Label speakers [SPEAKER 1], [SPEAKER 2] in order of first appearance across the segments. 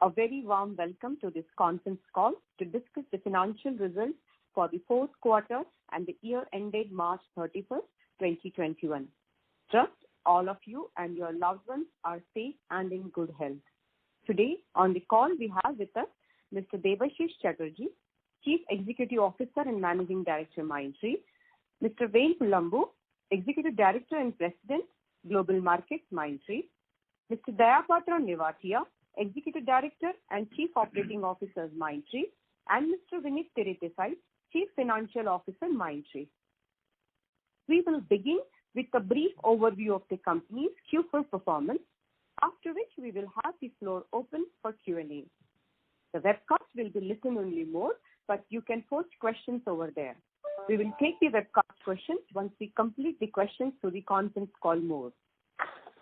[SPEAKER 1] A very warm welcome to this conference call to discuss the financial results for the fourth quarter and the year ended March 31st, 2021. Trust all of you and your loved ones are safe and in good health. Today on the call we have with us Mr. Debashish Chatterjee, Chief Executive Officer and Managing Director, Mindtree, Mr. Venu Lambu, Executive Director and President, Global Markets, Mindtree, Mr. Dayapatra Nevatia, Executive Director and Chief Operating Officer, Mindtree, and Mr. Vinit Teredesai, Chief Financial Officer, Mindtree. We will begin with a brief overview of the company's Q4 performance, after which we will have the floor open for Q&A. The webcast will be listen-only mode, but you can post questions over there. We will take the webcast questions once we complete the questions through the conference call mode.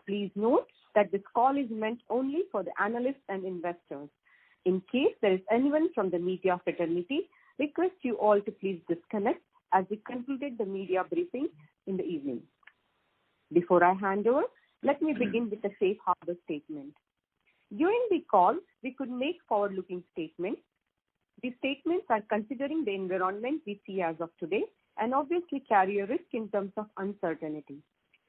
[SPEAKER 1] Please note that this call is meant only for the analysts and investors. In case there is anyone from the media fraternity, request you all to please disconnect as we concluded the media briefing in the evening. Before I hand over, let me begin with a safe harbor statement. During the call, we could make forward-looking statements. These statements are considering the environment we see as of today and obviously carry a risk in terms of uncertainty,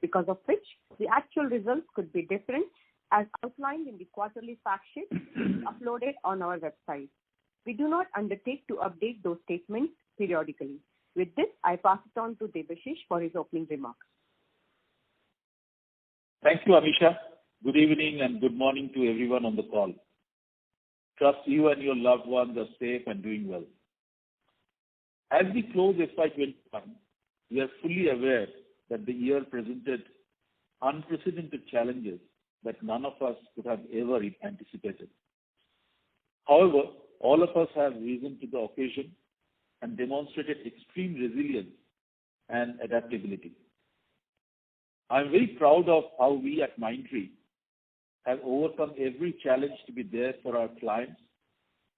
[SPEAKER 1] because of which the actual results could be different as outlined in the quarterly fact sheet uploaded on our website. We do not undertake to update those statements periodically. With this, I pass it on to Debashish for his opening remarks.
[SPEAKER 2] Thank you, Amisha. Good evening and good morning to everyone on the call. Trust you and your loved ones are safe and doing well. As we close FY21, we are fully aware that the year presented unprecedented challenges that none of us could have ever anticipated. However, all of us have risen to the occasion and demonstrated extreme resilience and adaptability. I am very proud of how we at Mindtree have overcome every challenge to be there for our clients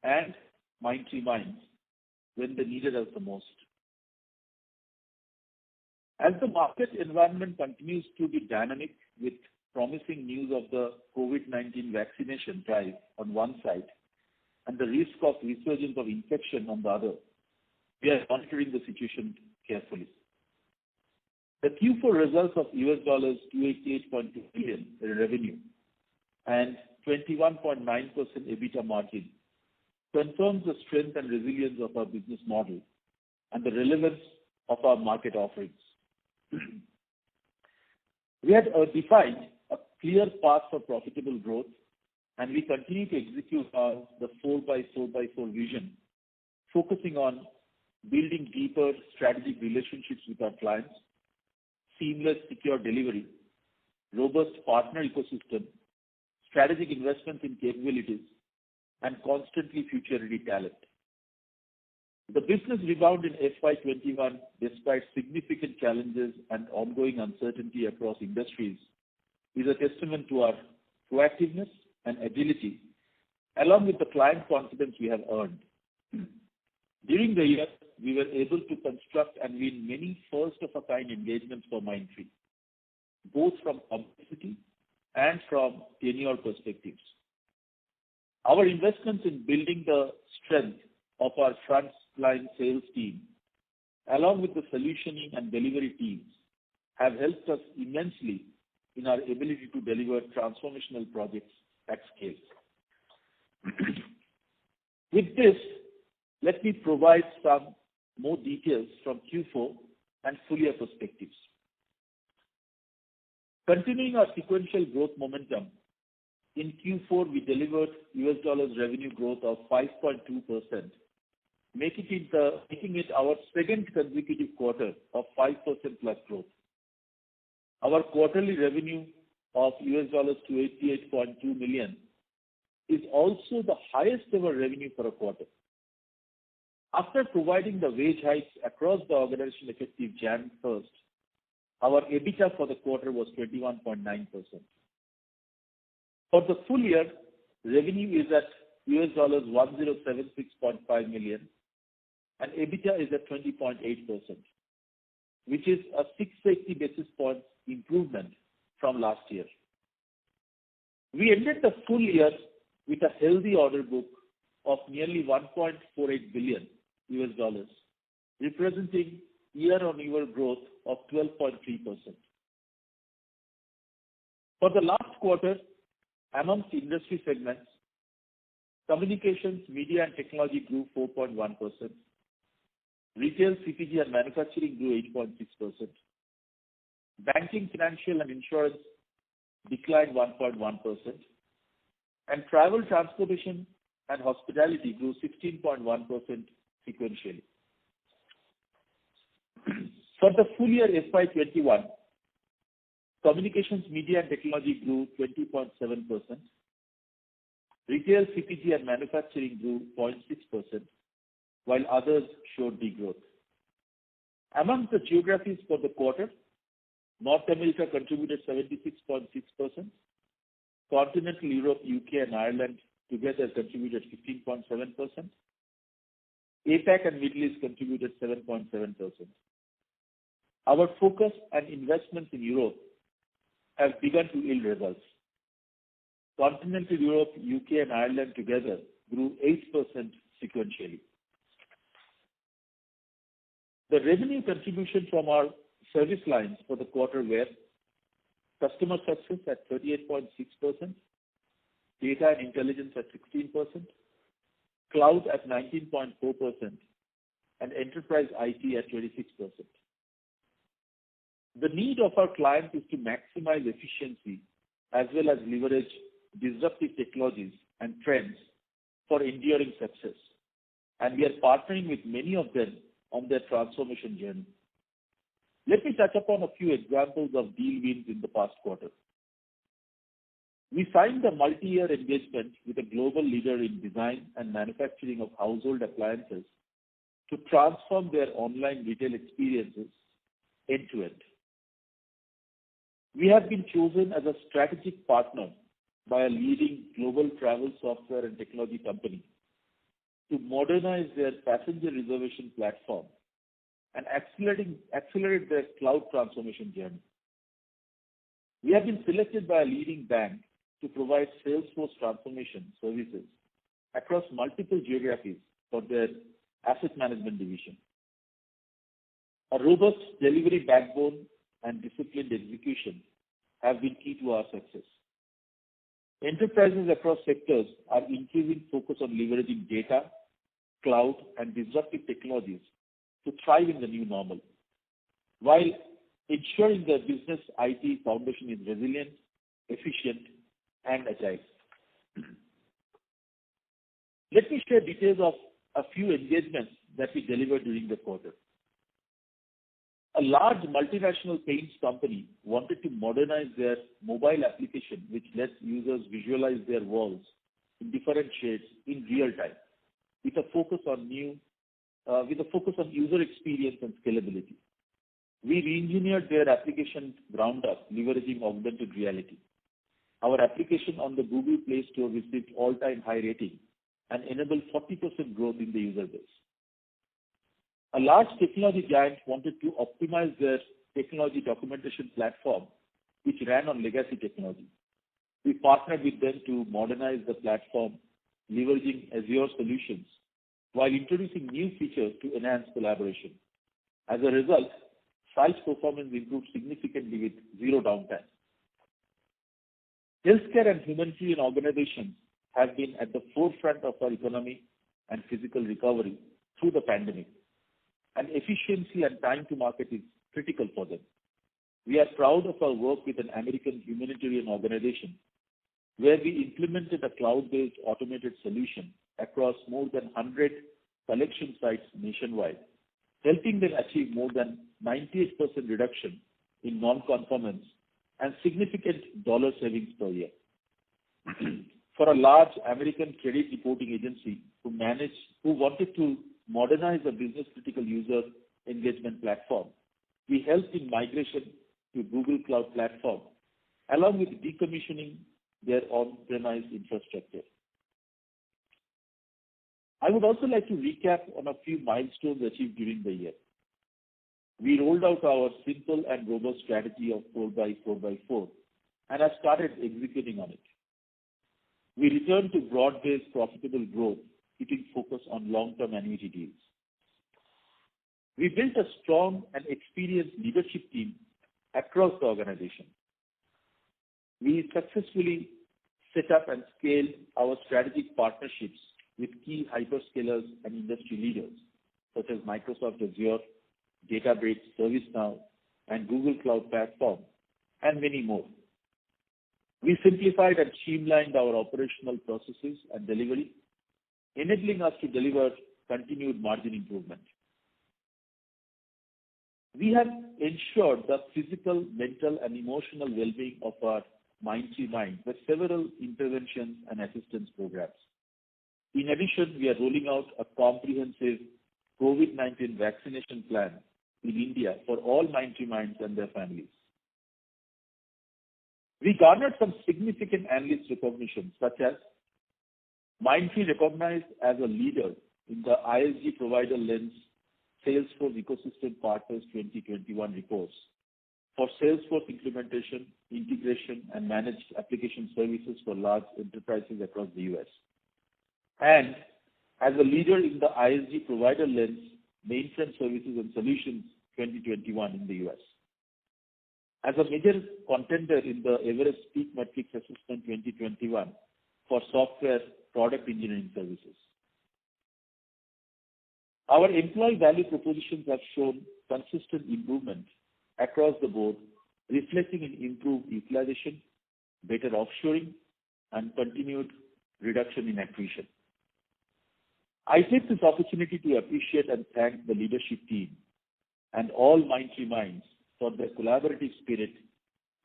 [SPEAKER 2] and Mindtree minds when they needed us the most. As the market environment continues to be dynamic with promising news of the COVID-19 vaccination drive on one side and the risk of resurgence of infection on the other, we are monitoring the situation carefully. The Q4 results of $288.2 billion in revenue and 21.9% EBITDA margin confirms the strength and resilience of our business model and the relevance of our market offerings. We had defined a clear path for profitable growth, and we continue to execute the 4x4x4 vision, focusing on building deeper strategic relationships with our clients, seamless secure delivery, robust partner ecosystem, strategic investments in capabilities, and constantly future-ready talent. The business rebound in FY21, despite significant challenges and ongoing uncertainty across industries, is a testament to our proactiveness and agility, along with the client confidence we have earned. During the year, we were able to construct and win many first-of-a-kind engagements for Mindtree, both from publicity and from tenure perspectives. Our investments in building the strength of our frontline sales team, along with the solutioning and delivery teams, have helped us immensely in our ability to deliver transformational projects at scale. With this, let me provide some more details from Q4 and full year perspectives. Continuing our sequential growth momentum, in Q4 we delivered US dollars revenue growth of 5.2%, making it our second consecutive quarter of 5% plus growth. Our quarterly revenue of US dollars $288.2 million is also the highest ever revenue for a quarter. After providing the wage hikes across the organization effective Jan 1st, our EBITDA for the quarter was 21.9%. For the full year, revenue is at US dollars $1076.5 million and EBITDA is at 20.8%, which is a 680 basis points improvement from last year. We ended the full year with a healthy order book of nearly $1.48 billion, representing year-on-year growth of 12.3%. For the last quarter, amongst industry segments, communications, media and technology grew 4.1%. Retail, CPG and manufacturing grew 8.6%. Banking, financial and insurance declined 1.1%. And travel, transportation and hospitality grew 16.1% sequentially. For the full year FY21, communications, media and technology grew 20.7%. Retail, CPG and manufacturing grew 0.6%, while others showed degrowth. Among the geographies for the quarter, North America contributed 76.6%. Continental Europe, UK and Ireland together contributed 15.7%. APAC and Middle East contributed 7.7%. Our focus and investments in Europe have begun to yield results. Continental Europe, UK and Ireland together grew 8% sequentially. The revenue contribution from our service lines for the quarter were customer success at 38.6%, data and intelligence at 16%, cloud at 19.4%, and enterprise IT at 26%. The need of our clients is to maximize efficiency as well as leverage disruptive technologies and trends for enduring success, and we are partnering with many of them on their transformation journey. Let me touch upon a few examples of deal wins in the past quarter. We signed a multi-year engagement with a global leader in design and manufacturing of household appliances to transform their online retail experiences end-to-end. We have been chosen as a strategic partner by a leading global travel software and technology company to modernize their passenger reservation platform and accelerate their cloud transformation journey. We have been selected by a leading bank to provide Salesforce transformation services across multiple geographies for their asset management division. A robust delivery backbone and disciplined execution have been key to our success. Enterprises across sectors are increasing focus on leveraging data, cloud, and disruptive technologies to thrive in the new normal, while ensuring their business IT foundation is resilient, efficient, and agile. Let me share details of a few engagements that we delivered during the quarter. A large multinational paints company wanted to modernize their mobile application, which lets users visualize their walls in different shades in real time, with a focus on user experience and scalability. We re-engineered their application ground up, leveraging augmented reality. Our application on the Google Play Store received all-time high rating and enabled 40% growth in the user base. A large technology giant wanted to optimize their technology documentation platform, which ran on legacy technology. We partnered with them to modernize the platform, leveraging Azure solutions, while introducing new features to enhance collaboration. As a result, site performance improved significantly with zero downtime. Healthcare and humanitarian organizations have been at the forefront of our economy and physical recovery through the pandemic, and efficiency and time to market is critical for them. We are proud of our work with an American humanitarian organization where we implemented a cloud-based automated solution across more than 100 collection sites nationwide, helping them achieve more than 98% reduction in non-conformance and significant dollar savings per year. For a large American credit reporting agency who wanted to modernize a business-critical user engagement platform, we helped in migration to Google Cloud Platform, along with decommissioning their on-premise infrastructure. I would also like to recap on a few milestones achieved during the year. We rolled out our simple and robust strategy of 4x4x4 and have started executing on it. we returned to broad-based profitable growth, keeping focus on long-term annuity deals. We built a strong and experienced leadership team across the organization. We successfully set up and scaled our strategic partnerships with key hyperscalers and industry leaders such as Microsoft Azure, Databricks, ServiceNow, and Google Cloud Platform, and many more. We simplified and streamlined our operational processes and delivery, enabling us to deliver continued margin improvement. We have ensured the physical, mental, and emotional well-being of our Mindtree Minds with several interventions and assistance programs. In addition, we are rolling out a comprehensive COVID-19 vaccination plan in India for all Mindtree Minds and their families. We garnered some significant analyst recognition, such as Mindtree recognized as a leader in the ISG Provider Lens Salesforce Ecosystem Partners 2021 reports for Salesforce implementation, integration, and managed application services for large enterprises across the US. And as a leader in the ISG Provider Lens Mainframe Services and Solutions 2021 in the US. As a major contender in the Everest PEAK Matrix Assessment 2021 for software product engineering services. Our employee value propositions have shown consistent improvement across the board, reflecting in improved utilization, better offshoring, and continued reduction in attrition. I take this opportunity to appreciate and thank the leadership team and all Mindtree Minds for their collaborative spirit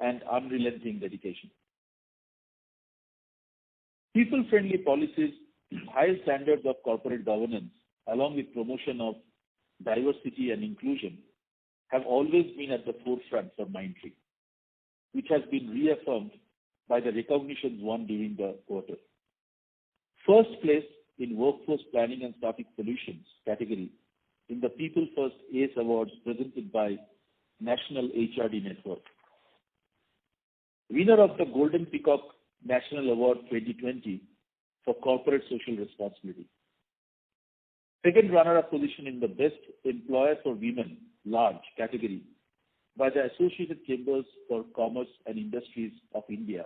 [SPEAKER 2] and unrelenting dedication. People-friendly policies, high standards of corporate governance, along with promotion of diversity and inclusion, have always been at the forefront for Mindtree, which has been reaffirmed by the recognitions won during the quarter. First place in Workforce Planning and Staffing Solutions category in the People First ACE Awards presented by National HRD Network. Winner of the Golden Peacock National Award 2020 for Corporate Social Responsibility. Second runner-up position in the Best Employer for Women Large category by the Associated Chambers for Commerce and Industries of India,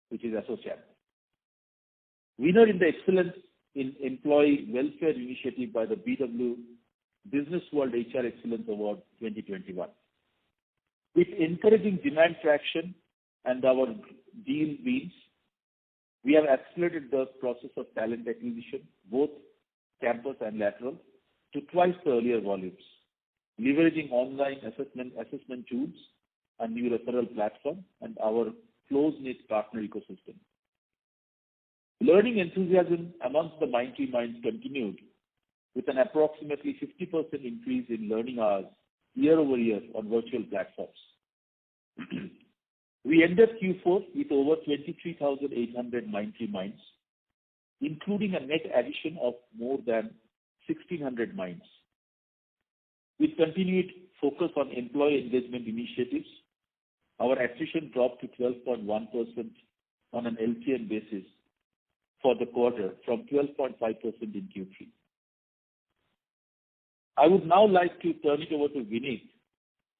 [SPEAKER 2] which is ASSOCHAM. Winner in the Excellence in Employee Welfare Initiative by the BW Business World HR Excellence Award 2021. With encouraging demand traction and our deal wins, we have accelerated the process of talent acquisition, both campus and lateral, to twice the earlier volumes, leveraging online assessment tools, a new referral platform, and our close-knit partner ecosystem. Learning enthusiasm amongst the Mindtree Minds continued with an approximately 50% increase in learning hours year over year on virtual platforms. We ended Q4 with over 23,800 Mindtree Minds, including a net addition of more than 1,600 minds. With continued focus on employee engagement initiatives, our attrition dropped to 12.1% on an LTM basis for the quarter from 12.5% in Q3. I would now like to turn it over to Vinit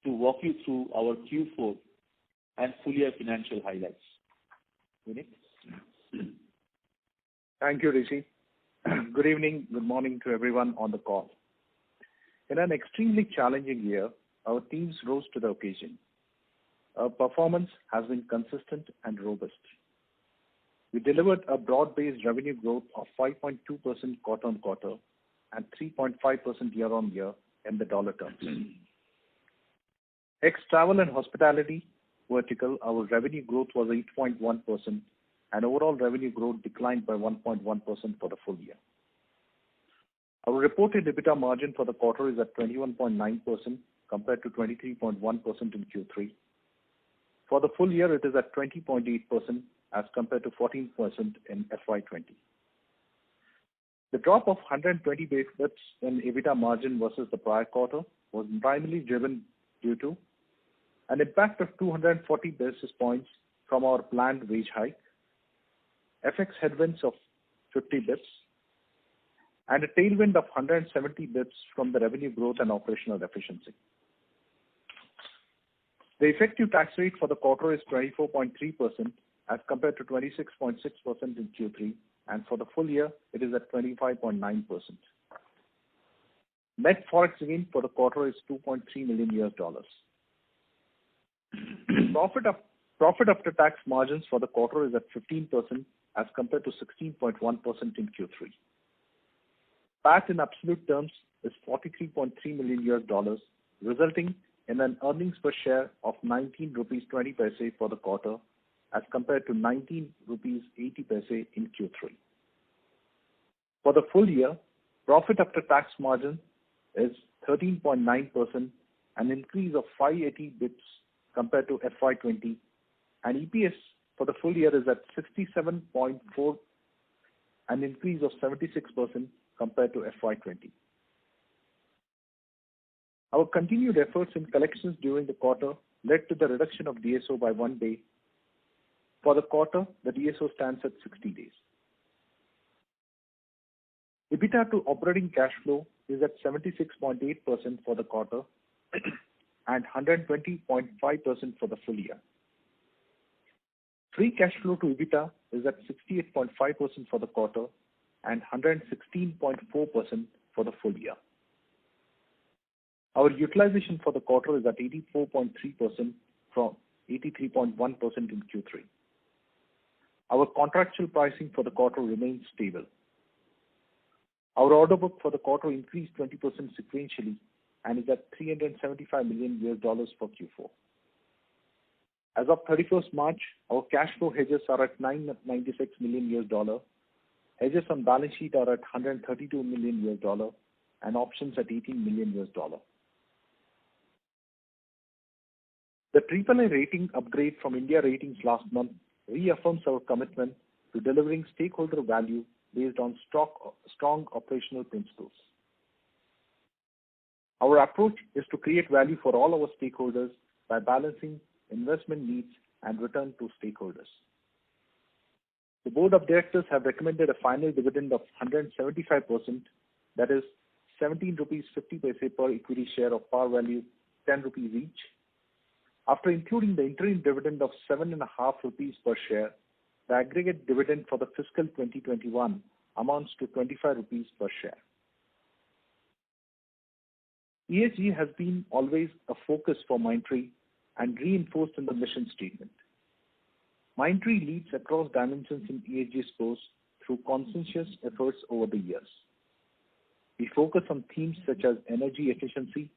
[SPEAKER 2] to walk you through our Q4 and full year financial highlights. Vinit?
[SPEAKER 3] Thank you, Rishi. Good evening, good morning to everyone on the call. In an extremely challenging year, our teams rose to the occasion. Our performance has been consistent and robust. We delivered a broad-based revenue growth of 5.2% quarter-on-quarter and 3.5% year-on-year in the dollar terms. Ex-travel and hospitality vertical, our revenue growth was 8.1% and overall revenue growth declined by 1.1% for the full year. Our reported EBITDA margin for the quarter is at 21.9% compared to 23.1% in Q3. For the full year, it is at 20.8% as compared to 14% in FY20. The drop of 120 basis points in EBITDA margin versus the prior quarter was primarily driven due to an impact of 240 basis points from our planned wage hike, FX headwinds of 50 bps, and a tailwind of 170 bps from the revenue growth and operational efficiency. The effective tax rate for the quarter is 24.3% as compared to 26.6% in Q3, and for the full year, it is at 25.9%. Net forex gain for the quarter is $2.3 million. Profit after tax margins for the quarter is at 15% as compared to 16.1% in Q3. PAT in absolute terms is $43.3 million, resulting in an earnings per share of 19 rupees 20 paise for the quarter as compared to 19 rupees 80 paise in Q3. For the full year, profit after tax margin is 13.9%, an increase of 580 bps compared to FY20, and EPS for the full year is at 67.4, an increase of 76% compared to FY20. Our continued efforts in collections during the quarter led to the reduction of DSO by 1 day. For the quarter, the DSO stands at 60 days. EBITDA to operating cash flow is at 76.8% for the quarter and 120.5% for the full year. Free cash flow to EBITDA is at 68.5% for the quarter and 116.4% for the full year. Our utilization for the quarter is at 84.3% from 83.1% in Q3. Our contractual pricing for the quarter remains stable. Our order book for the quarter increased 20% sequentially and is at $375 million for Q4. As of 31st March, our cash flow hedges are at $996 million. Hedges on balance sheet are at $132 million and options at $18 million. The AAA rating upgrade from India Ratings last month reaffirms our commitment to delivering stakeholder value based on strong operational principles. Our approach is to create value for all our stakeholders by balancing investment needs and return to stakeholders. The Board of Directors have recommended a final dividend of 175%, that is 17 rupees 50 paise per equity share of par value 10 rupees each. After including the interim dividend of 7.5 rupees per share, the aggregate dividend for the fiscal 2021 amounts to 25 rupees per share. ESG has been always a focus for Mindtree and reinforced in the mission statement. Mindtree leads across dimensions in ESG scores through conscientious efforts over the years. We focus on themes such as energy efficiency,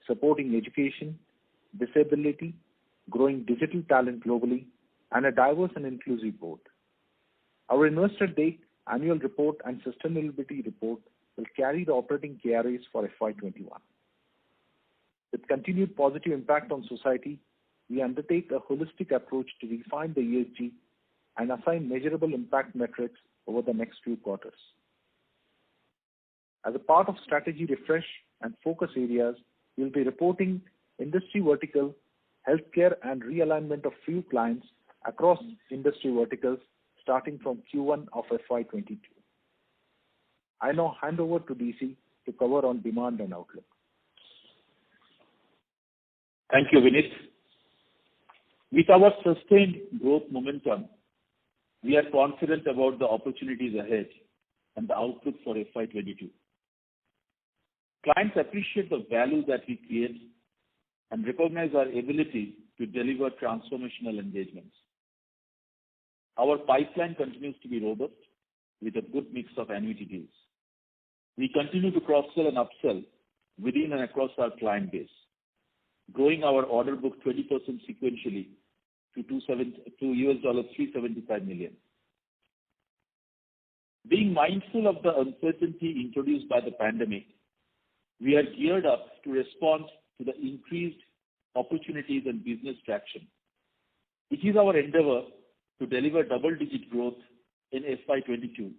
[SPEAKER 3] supporting education, disability, growing digital talent globally, and a diverse and inclusive board. Our Investor Day annual report and sustainability report will carry the operating KRAs for FY21. With continued positive impact on society, we undertake a holistic approach to refine the ESG and assign measurable impact metrics over the next few quarters. As a part of strategy refresh and focus areas, we will be reporting industry vertical, healthcare, and realignment of few clients across industry verticals starting from Q1 of FY22. I now hand over to DC to cover on demand and outlook.
[SPEAKER 2] Thank you, Vinit. With our sustained growth momentum, we are confident about the opportunities ahead and the outlook for FY22. Clients appreciate the value that we create and recognize our ability to deliver transformational engagements. Our pipeline continues to be robust with a good mix of annuity deals. We continue to cross-sell and upsell within and across our client base, growing our order book 20% sequentially to $375 million. Being mindful of the uncertainty introduced by the pandemic, we are geared up to respond to the increased opportunities and business traction. It is our endeavor to deliver double-digit growth in FY22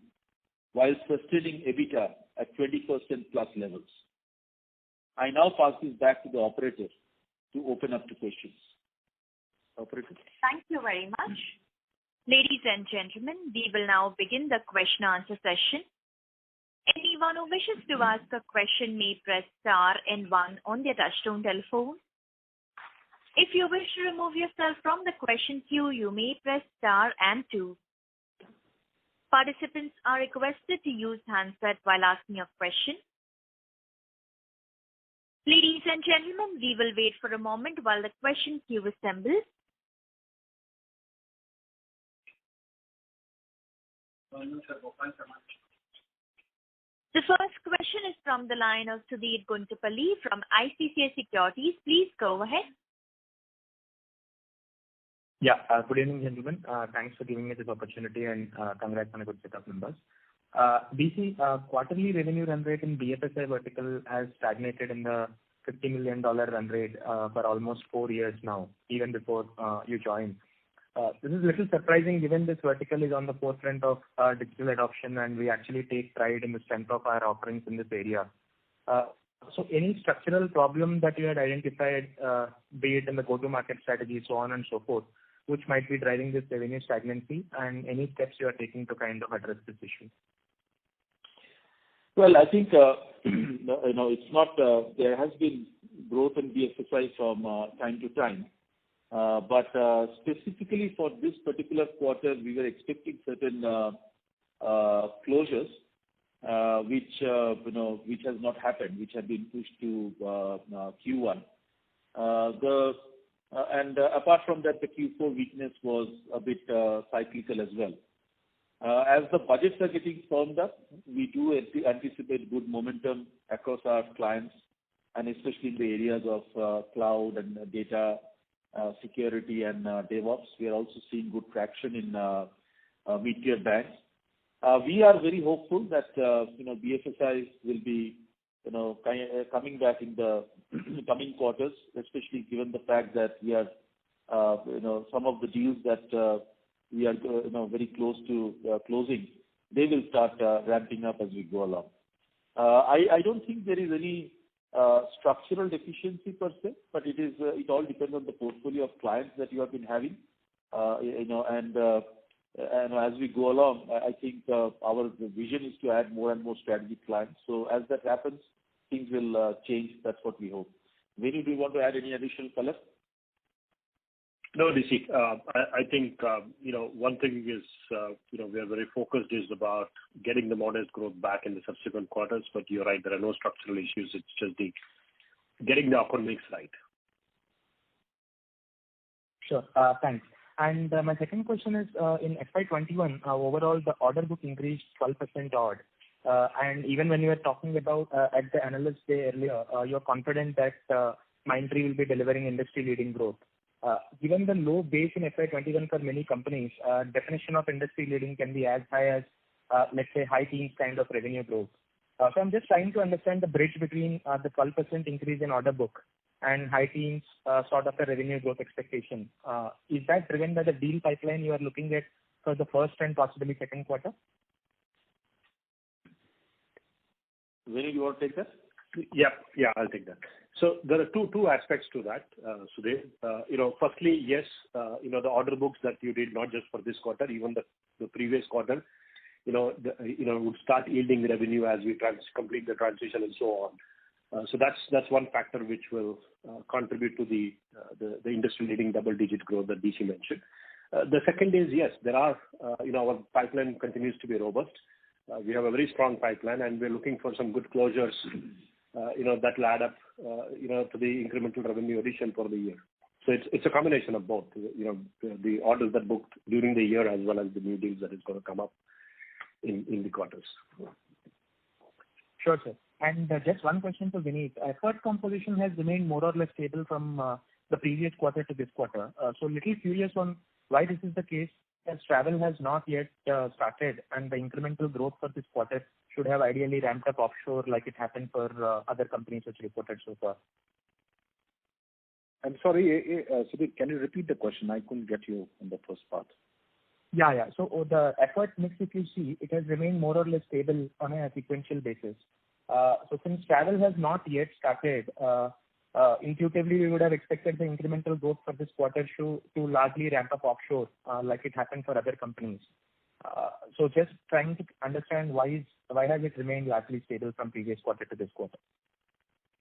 [SPEAKER 2] while sustaining EBITDA at 20% plus levels. I now pass this back to the operator to open up to questions. Operator.
[SPEAKER 4] Thank you very much. Ladies and gentlemen, we will now begin the question answer session. Anyone who wishes to ask a question may press star and one on their touchtone telephone. If you wish to remove yourself from the question queue, you may press star and two. Participants are requested to use handset while asking a question. Ladies and gentlemen, we will wait for a moment while the question queue assembles. The first question is from the line of Sudheer Guntupalli from ICICI Securities. Please go ahead.
[SPEAKER 5] Yeah. Good evening, gentlemen. Thanks for giving me this opportunity and congrats on a good set of numbers. DC, quarterly revenue run rate in BFSI vertical has stagnated in the $50 million run rate for almost 4 years now, even before you joined. This is a little surprising given this vertical is on the forefront of digital adoption, and we actually take pride in the strength of our offerings in this area. So any structural problem that you had identified, be it in the go-to-market strategy, so on and so forth, which might be driving this revenue stagnancy, and any steps you are taking to kind of address this issue?
[SPEAKER 2] Well, I think it's not. There has been growth in BFSI from time to time, but specifically for this particular quarter, we were expecting certain closures, which has not happened, which have been pushed to Q1. And apart from that, the Q4 weakness was a bit cyclical as well. As the budgets are getting firmed up, we do anticipate good momentum across our clients, and especially in the areas of cloud and data security and DevOps. We are also seeing good traction in mid-tier banks. We are very hopeful that BFSI will be coming back in the coming quarters, especially given the fact that we are some of the deals that we are very close to closing, they will start ramping up as we go along. I don't think there is any structural deficiency per se, but it all depends on the portfolio of clients that you have been having, and as we go along, I think our vision is to add more and more strategic clients. So as that happens, things will change. That's what we hope. Venu, do you want to add any additional color?
[SPEAKER 6] No, DC. I think one thing is we are very focused is about getting the modest growth back in the subsequent quarters. But you're right, there are no structural issues. It's just getting the upper mix right.
[SPEAKER 5] Sure. Thanks. And my second question is, in FY21, overall the order book increased 12% odd. And even when you were talking about at the analyst day earlier, you're confident that Mindtree will be delivering industry-leading growth. Given the low base in FY21 for many companies, definition of industry-leading can be as high as, let's say, high teens kind of revenue growth. So I'm just trying to understand the bridge between the 12% increase in order book and high teens sort of a revenue growth expectation. Is that driven by the deal pipeline you are looking at for the first and possibly second quarter?
[SPEAKER 2] Venu, you want to take that?
[SPEAKER 6] Yeah, I'll take that. So there are two aspects to that, Sudhir. Firstly, yes, the order books that you did not just for this quarter, even the previous quarter, would start yielding revenue as we complete the transition and so on. So that's one factor which will contribute to the industry-leading double-digit growth that DC mentioned. The second is, yes, there are, our pipeline continues to be robust. We have a very strong pipeline, and we're looking for some good closures, that will add up, to the incremental revenue addition for the year. So it's a combination of both, the orders that booked during the year as well as the new deals that is going to come up in the quarters.
[SPEAKER 5] Sure, sir. And just one question for Vineet. Effort composition has remained more or less stable from the previous quarter to this quarter. So little curious on why this is the case, as travel has not yet started, and the incremental growth for this quarter should have ideally ramped up offshore like it happened for other companies which reported so far.
[SPEAKER 3] I'm sorry, Sudhir, can you repeat the question? I couldn't get you on the first part.
[SPEAKER 5] Yeah. So the effort mix, if you see, it has remained more or less stable on a sequential basis. So since travel has not yet started, intuitively we would have expected the incremental growth for this quarter to largely ramp up offshore, like it happened for other companies. So just trying to understand why has it remained largely stable from previous quarter to this quarter?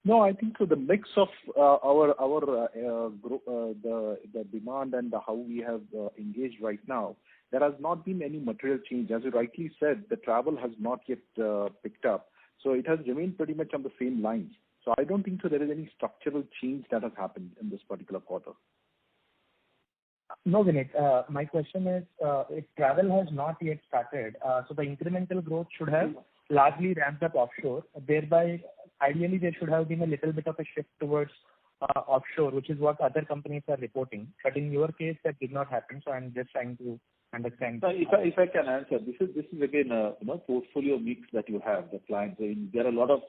[SPEAKER 3] No, I think so. The mix of the demand and how we have engaged right now, there has not been any material change. As you rightly said, the travel has not yet picked up, so it has remained pretty much on the same lines. So I don't think so there is any structural change that has happened in this particular quarter.
[SPEAKER 5] No, Vinit. My question is, if travel has not yet started, so the incremental growth should have largely ramped up offshore. Thereby, ideally, there should have been a little bit of a shift towards offshore, which is what other companies are reporting. But in your case, that did not happen. So I'm just trying to understand.
[SPEAKER 2] So if I can answer, this is again a portfolio mix that you have the clients. I mean, there are a lot of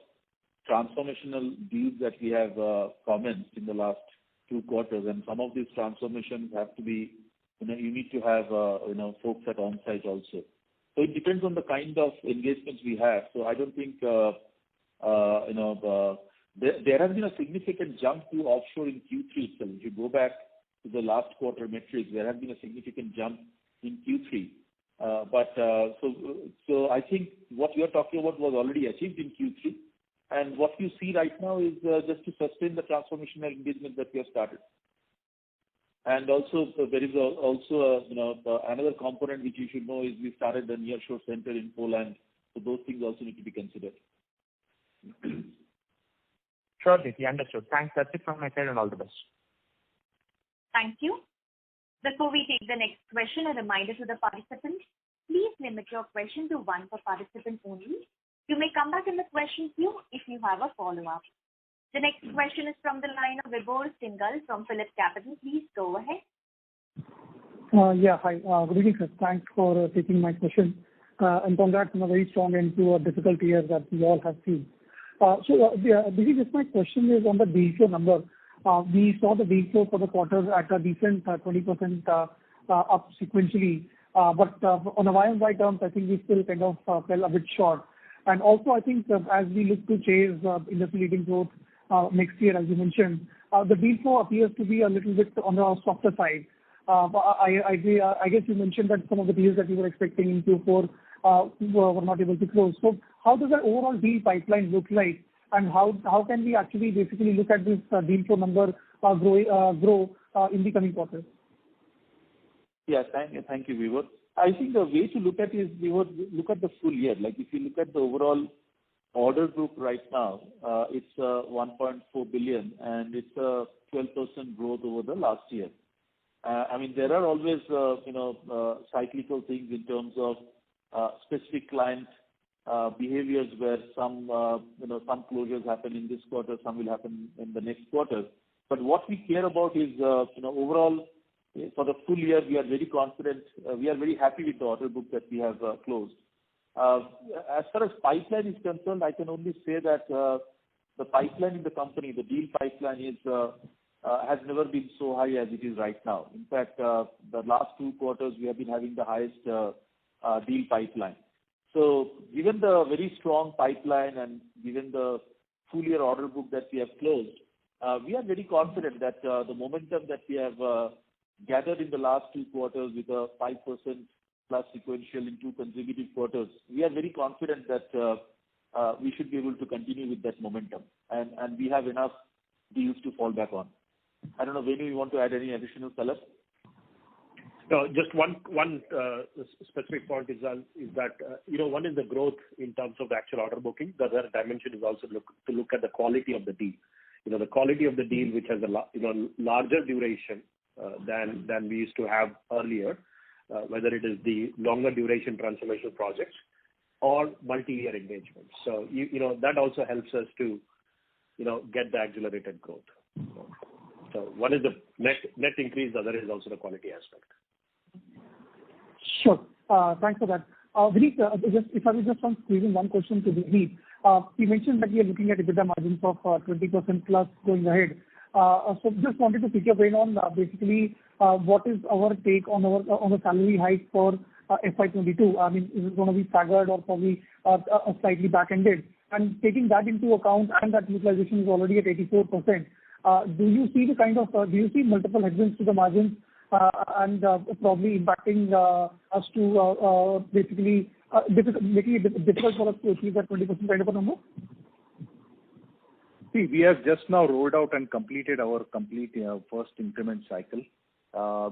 [SPEAKER 2] transformational deals that we have commenced in the last 2 quarters, and some of these transformations have to be, you need to have folks at on-site also. So it depends on the kind of engagements we have. So I don't think there has been a significant jump to offshore in Q3 itself. If you go back to the last quarter metrics, there has been a significant jump in Q3. So I think what you are talking about was already achieved in Q3. And what you see right now is just to sustain the transformational engagement that we have started. And also, there is also another component which you should know is we started the nearshore center in Poland. So those things also need to be considered.
[SPEAKER 5] Sure, Vinit. Understood. Thanks. That's it from my side, and all the best.
[SPEAKER 4] Thank you. Before we take the next question, a reminder to the participants, please limit your question to one per participant only. You may come back in the question queue if you have a follow-up. The next question is from the line of Vibhor Singhal from PhillipCapital. Please go ahead.
[SPEAKER 7] Hi. Good evening, sir. Thanks for taking my question. And congrats on a very strong end to a difficult year that we all have seen. Just my question is on the deal flow number. We saw the deal flow for the quarter at a decent 20% up sequentially. But on a Y-on-Y terms, I think we still kind of fell a bit short. And also, I think as we look to chase industry-leading growth next year, as you mentioned, the deal flow appears to be a little bit on the softer side. I guess you mentioned that some of the deals that you were expecting in Q4 were not able to close. So how does the overall deal pipeline look like, and how can we actually basically look at this deal flow number grow in the coming quarters?
[SPEAKER 2] Yeah, thank you, Vibhor. I think the way to look at it is we would look at the full year. Like if you look at the overall order book right now, it's 1.4 billion, and it's a 12% growth over the last year. I mean, there are always cyclical things in terms of specific client behaviors where some closures happen in this quarter, some will happen in the next quarter. But what we care about is overall. For the full year, we are very confident. We are very happy with the order book that we have closed. As far as pipeline is concerned, I can only say that the pipeline in the company, the deal pipeline has never been so high as it is right now. In fact, the last 2 quarters, we have been having the highest deal pipeline. So given the very strong pipeline and given the full year order book that we have closed, we are very confident that the momentum that we have gathered in the last 2 quarters with a 5% plus sequential in 2 consecutive quarters, we are very confident that we should be able to continue with that momentum. And we have enough deals to fall back on. I don't know, Venu, you want to add any additional color?
[SPEAKER 6] No, just one specific point is that one is the growth in terms of the actual order booking. The other dimension is also to look at the quality of the deal. The quality of the deal, which has a larger duration than we used to have earlier, whether it is the longer duration transformation projects or multi-year engagements. So that also helps us to get the accelerated growth. So one is the net increase, the other is also the quality aspect.
[SPEAKER 7] Sure. Thanks for that. Vinit, if I was just squeezing one question to Vinit. You mentioned that we are looking at EBITDA margins of 20% plus going ahead. So just wanted to pick your brain on basically what is our take on the salary hike for FY22? I mean, is it going to be staggered or probably slightly back-ended? And taking that into account and that utilization is already at 84%, Do you see multiple headwinds to the margins, and probably impacting us to basically making it difficult for us to achieve that 20% kind of a number?
[SPEAKER 3] See, we have just now rolled out and completed our first increment cycle.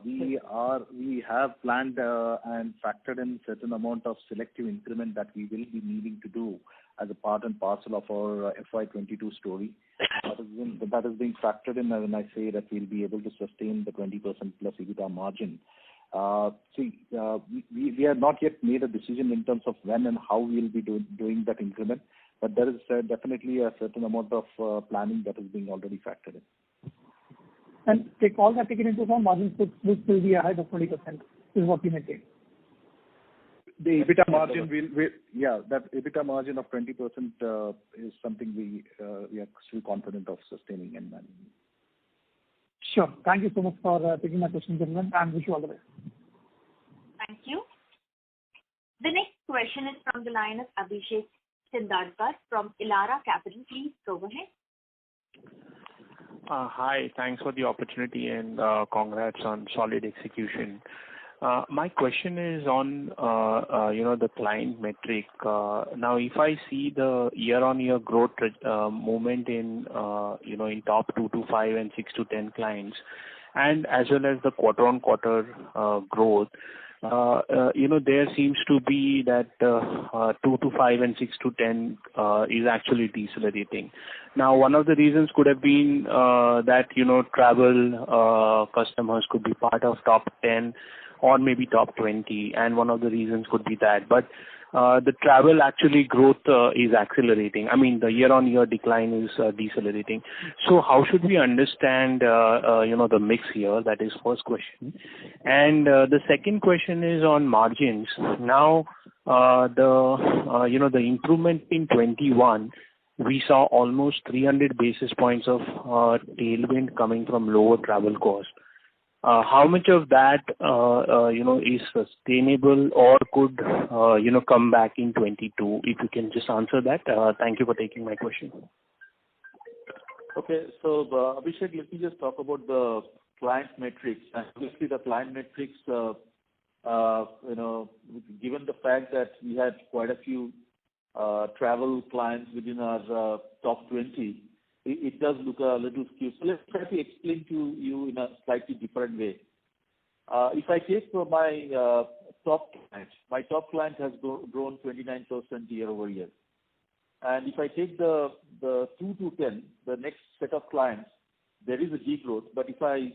[SPEAKER 3] We have planned and factored in certain amount of selective increment that we will be needing to do as a part and parcel of our FY22 story. That has been factored in when I say that we'll be able to sustain the 20% plus EBITDA margin. We have not yet made a decision in terms of when and how we'll be doing that increment, but there is definitely a certain amount of planning that is being already factored in.
[SPEAKER 7] And take all that taken into account, margins will still be ahead of 20%, is what you may say.
[SPEAKER 3] The EBITDA margin that EBITDA margin of 20% is something we are still confident of sustaining and managing.
[SPEAKER 7] Sure. Thank you so much for taking my question, gentlemen, and wish you all the best.
[SPEAKER 4] Thank you. The next question is from the line of Abhishek Shindadkar from Elara Capital. Please go ahead.
[SPEAKER 8] Hi, thanks for the opportunity and congrats on solid execution. My question is on the client metric. Now, if I see the year-on-year growth movement in in top 2 to 5 and 6 to 10 clients, and as well as the quarter-on-quarter growth, there seems to be that 2 to 5 and 6 to 10 is actually decelerating. Now, one of the reasons could have been that travel customers could be part of top 10 or maybe top 20, and one of the reasons could be that. But the travel actually growth is accelerating. I mean, the year-on-year decline is decelerating. So how should we understand the mix here? That is first question. And the second question is on margins. Now, the improvement in 21, we saw almost 300 basis points of tailwind coming from lower travel cost. How much of that is sustainable or could come back in 22? If you can just answer that. Thank you for taking my question.
[SPEAKER 2] Okay, so Abhishek, let me just talk about the client metrics. And obviously, the client metrics, given the fact that we had quite a few travel clients within our top 20, it does look a little skewed. So let's try to explain to you in a slightly different way. If I take my top client has grown 29% year over year. And if I take the 2 to 10, the next set of clients, there is a degrowth. But if I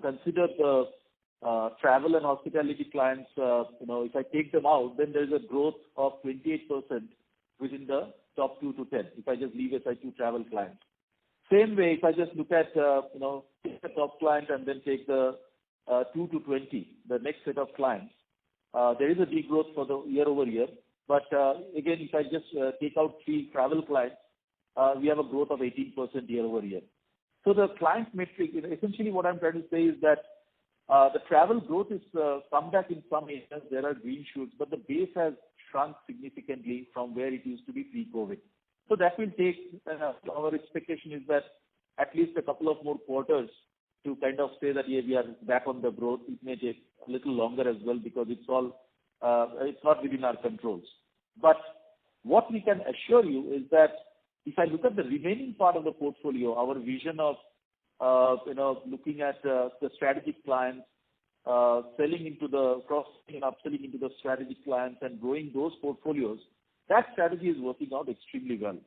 [SPEAKER 2] consider the travel and hospitality clients, if I take them out, then there is a growth of 28% within the top 2 to 10, if I just leave aside 2 travel clients. Same way, if I just look at, take the top client and then take the 2 to 20, the next set of clients, there is a degrowth for the year over year. But again, if I just take out 3 travel clients, we have a growth of 18% year over year. So the client metric, essentially what I'm trying to say is that the travel growth is come back in some areas. There are green shoots, but the base has shrunk significantly from where it used to be pre-COVID. So that will take, our expectation is that at least a couple of more quarters to kind of say that we are back on the growth. It may take a little longer as well because it's not within our controls. But what we can assure you is that if I look at the remaining part of the portfolio, our vision of looking at the strategic clients, selling into the cross-selling and upselling into the strategic clients and growing those portfolios, that strategy is working out extremely well.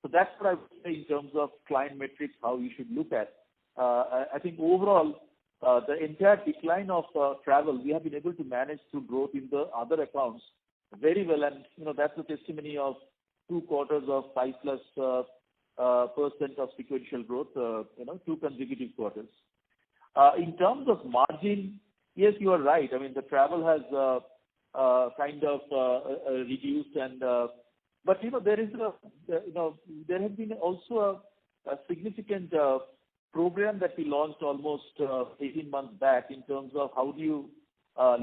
[SPEAKER 2] So that's what I would say in terms of client metrics, how you should look at. I think overall, the entire decline of travel, we have been able to manage through growth in the other accounts very well. And, that's a testimony of 2 quarters of 5+% of sequential growth, 2 consecutive quarters. In terms of margin, yes, you are right. I mean, the travel has kind of reduced, and but there has been also a significant program that we launched almost 18 months back in terms of how do you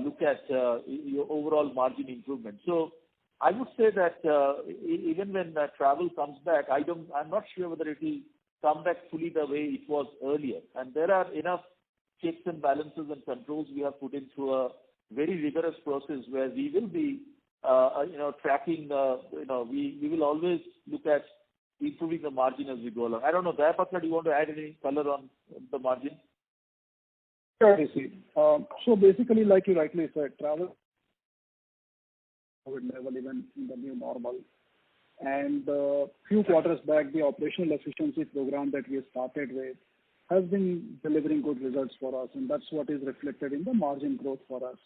[SPEAKER 2] look at your overall margin improvement. So I would say that even when travel comes back, I'm not sure whether it will come back fully the way it was earlier. And there are enough checks and balances and controls we have put in through a very rigorous process where we will be, tracking. We will always look at improving the margin as we go along. I don't know, Dayapatra, do you want to add any color on the margin?
[SPEAKER 9] Sure, DC. So basically, like you rightly said, travel level even in the new normal. And a few quarters back, the operational efficiency program that we started with has been delivering good results for us, and that's what is reflected in the margin growth for us.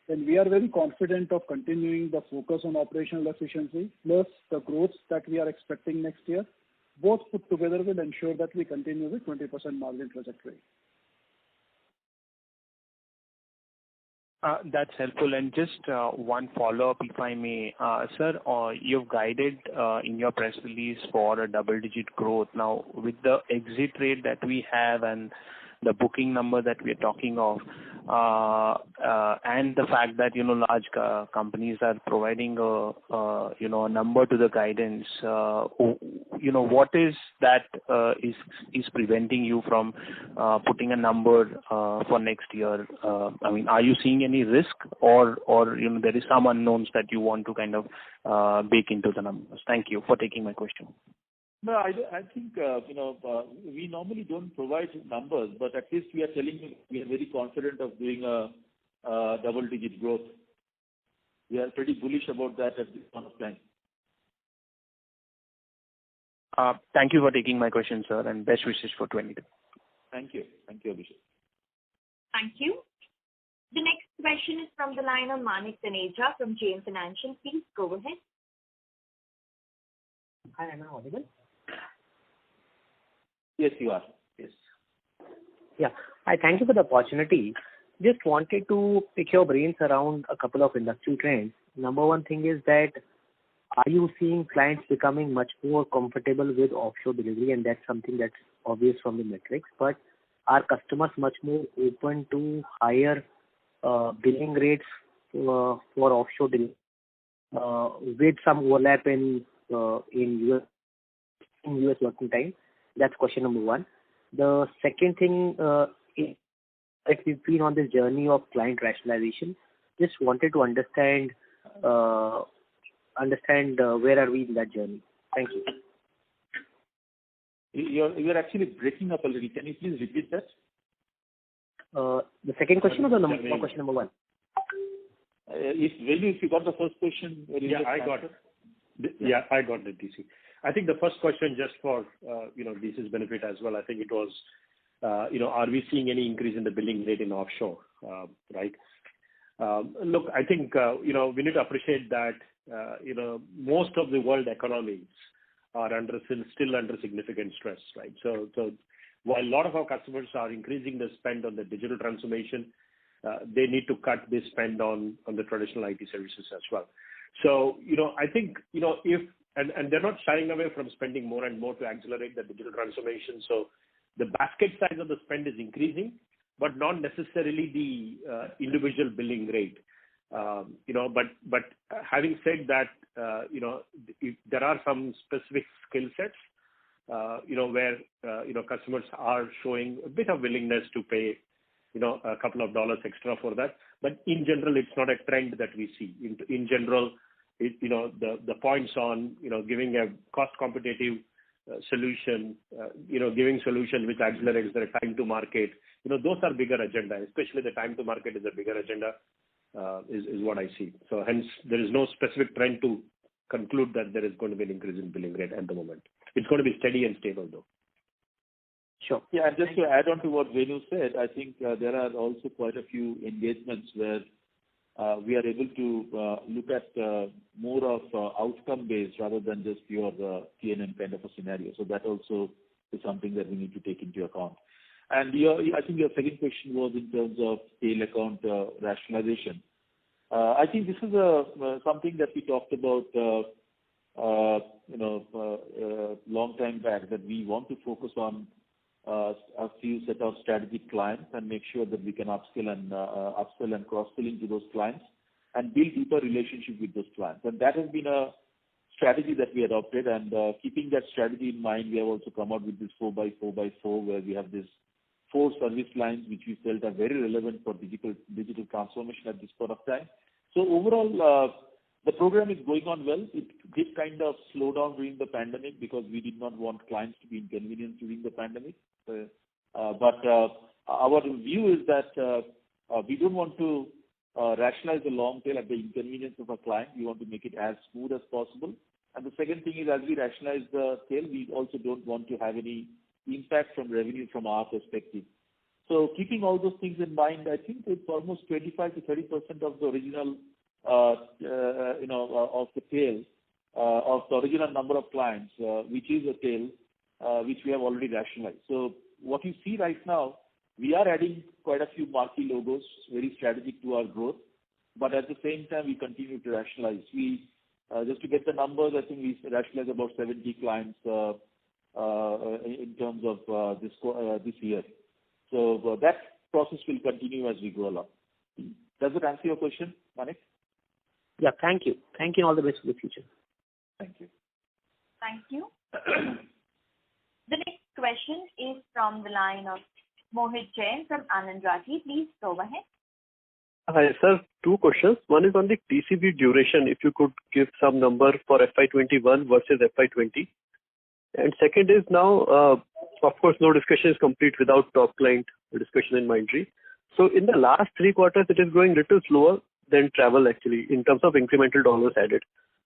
[SPEAKER 9] And we are very confident of continuing the focus on operational efficiency, plus the growth that we are expecting next year. Both put together will ensure that we continue with 20% margin trajectory.
[SPEAKER 8] That's helpful. And just one follow-up, if I may. Sir, you've guided in your press release for a double-digit growth. Now, with the exit rate that we have and the booking number that we are talking of, and the fact that, large companies are providing a number to the guidance, what is that is preventing you from putting a number for next year? Are you seeing any risk or there is some unknowns that you want to kind of bake into the numbers? Thank you for taking my question.
[SPEAKER 2] No, I think, we normally don't provide numbers, but at least we are telling you we are very confident of doing a double-digit growth. We are pretty bullish about that at this point of time.
[SPEAKER 8] Thank you for taking my question, sir, and best wishes for 22.
[SPEAKER 2] Thank you. Thank you, Abhishek.
[SPEAKER 4] Thank you. The next question is from the line of Manik Taneja from JM Financial. Please go ahead.
[SPEAKER 10] Hi, am I audible?
[SPEAKER 2] Yes, you are. Yes.
[SPEAKER 10] Yeah. I thank you for the opportunity. Just wanted to pick your brains around a couple of industry trends. Number one thing is that are you seeing clients becoming much more comfortable with offshore delivery? And that's something that's obvious from the metrics. But are customers much more open to higher billing rates for offshore delivery with some overlap in US working time? That's question number one. The second thing is that we've been on this journey of client rationalization. Just wanted to understand where are we in that journey. Thank you.
[SPEAKER 2] You're actually breaking up a little. Can you please repeat that?
[SPEAKER 10] The second question or the question number one?
[SPEAKER 2] If you got the first question.
[SPEAKER 6] I got it. Yeah, I got it, DC. I think the first question, just for DC's benefit as well, I think it was, are we seeing any increase in the billing rate in offshore, right? Look, I think, we need to appreciate that, most of the world economies are still under significant stress, right? So while a lot of our customers are increasing the spend on the digital transformation, they need to cut the spend on the traditional IT services as well. So, I think, and they're not shying away from spending more and more to accelerate the digital transformation. So the basket size of the spend is increasing, but not necessarily the individual billing rate. But having said that, if there are some specific skill sets, where, customers are showing a bit of willingness to pay, a couple of dollars extra for that. But in general, it's not a trend that we see. In general, the points on, giving a cost competitive solution, giving solution which accelerates their time to market, those are bigger agenda, especially the time to market is a bigger agenda, is what I see. So hence, there is no specific trend to conclude that there is going to be an increase in billing rate at the moment. It's going to be steady and stable though.
[SPEAKER 10] Sure.
[SPEAKER 2] Yeah, and just to add on to what Venu said, I think there are also quite a few engagements where we are able to look at more of outcome-based rather than just pure T&M kind of a scenario. So that also is something that we need to take into account. And I think your second question was in terms of tail account rationalization. I think this is something that we talked about long time back, that we want to focus on a few set of strategic clients and make sure that we can upsell and cross-sell into those clients and build deeper relationship with those clients. And that has been a strategy that we adopted, and keeping that strategy in mind, we have also come out with this 4x4x4, where we have this 4 service lines which we felt are very relevant for digital transformation at this point of time. So overall, the program is going on well. It did kind of slow down during the pandemic because we did not want clients to be inconvenienced during the pandemic. But our view is that we don't want to rationalize the long tail at the inconvenience of our client. We want to make it as smooth as possible. And the second thing is, as we rationalize the tail, we also don't want to have any impact from revenue from our perspective. So keeping all those things in mind, I think it's almost 25 to 30% of the original, of the tail, of the original number of clients, which is a tail, which we have already rationalized. So what you see right now, we are adding quite a few marquee logos, very strategic to our growth, but at the same time, we continue to rationalize. We just to get the numbers, I think we rationalize about 70 clients in terms of this year. So that process will continue as we go along. Does it answer your question, Manik?
[SPEAKER 10] Yeah, thank you. Thank you, and all the best for the future.
[SPEAKER 2] Thank you.
[SPEAKER 4] Thank you. The next question is from the line of Mohit Jain from Anand Rathi. Please go ahead.
[SPEAKER 11] Hi, sir. 2 questions. One is on the TCV duration, if you could give some number for FY21 versus FY20. And second is now, of course, no discussion is complete without top client discussion in Mindtree. So in the last 3 quarters, it is growing a little slower than travel actually in terms of incremental dollars added,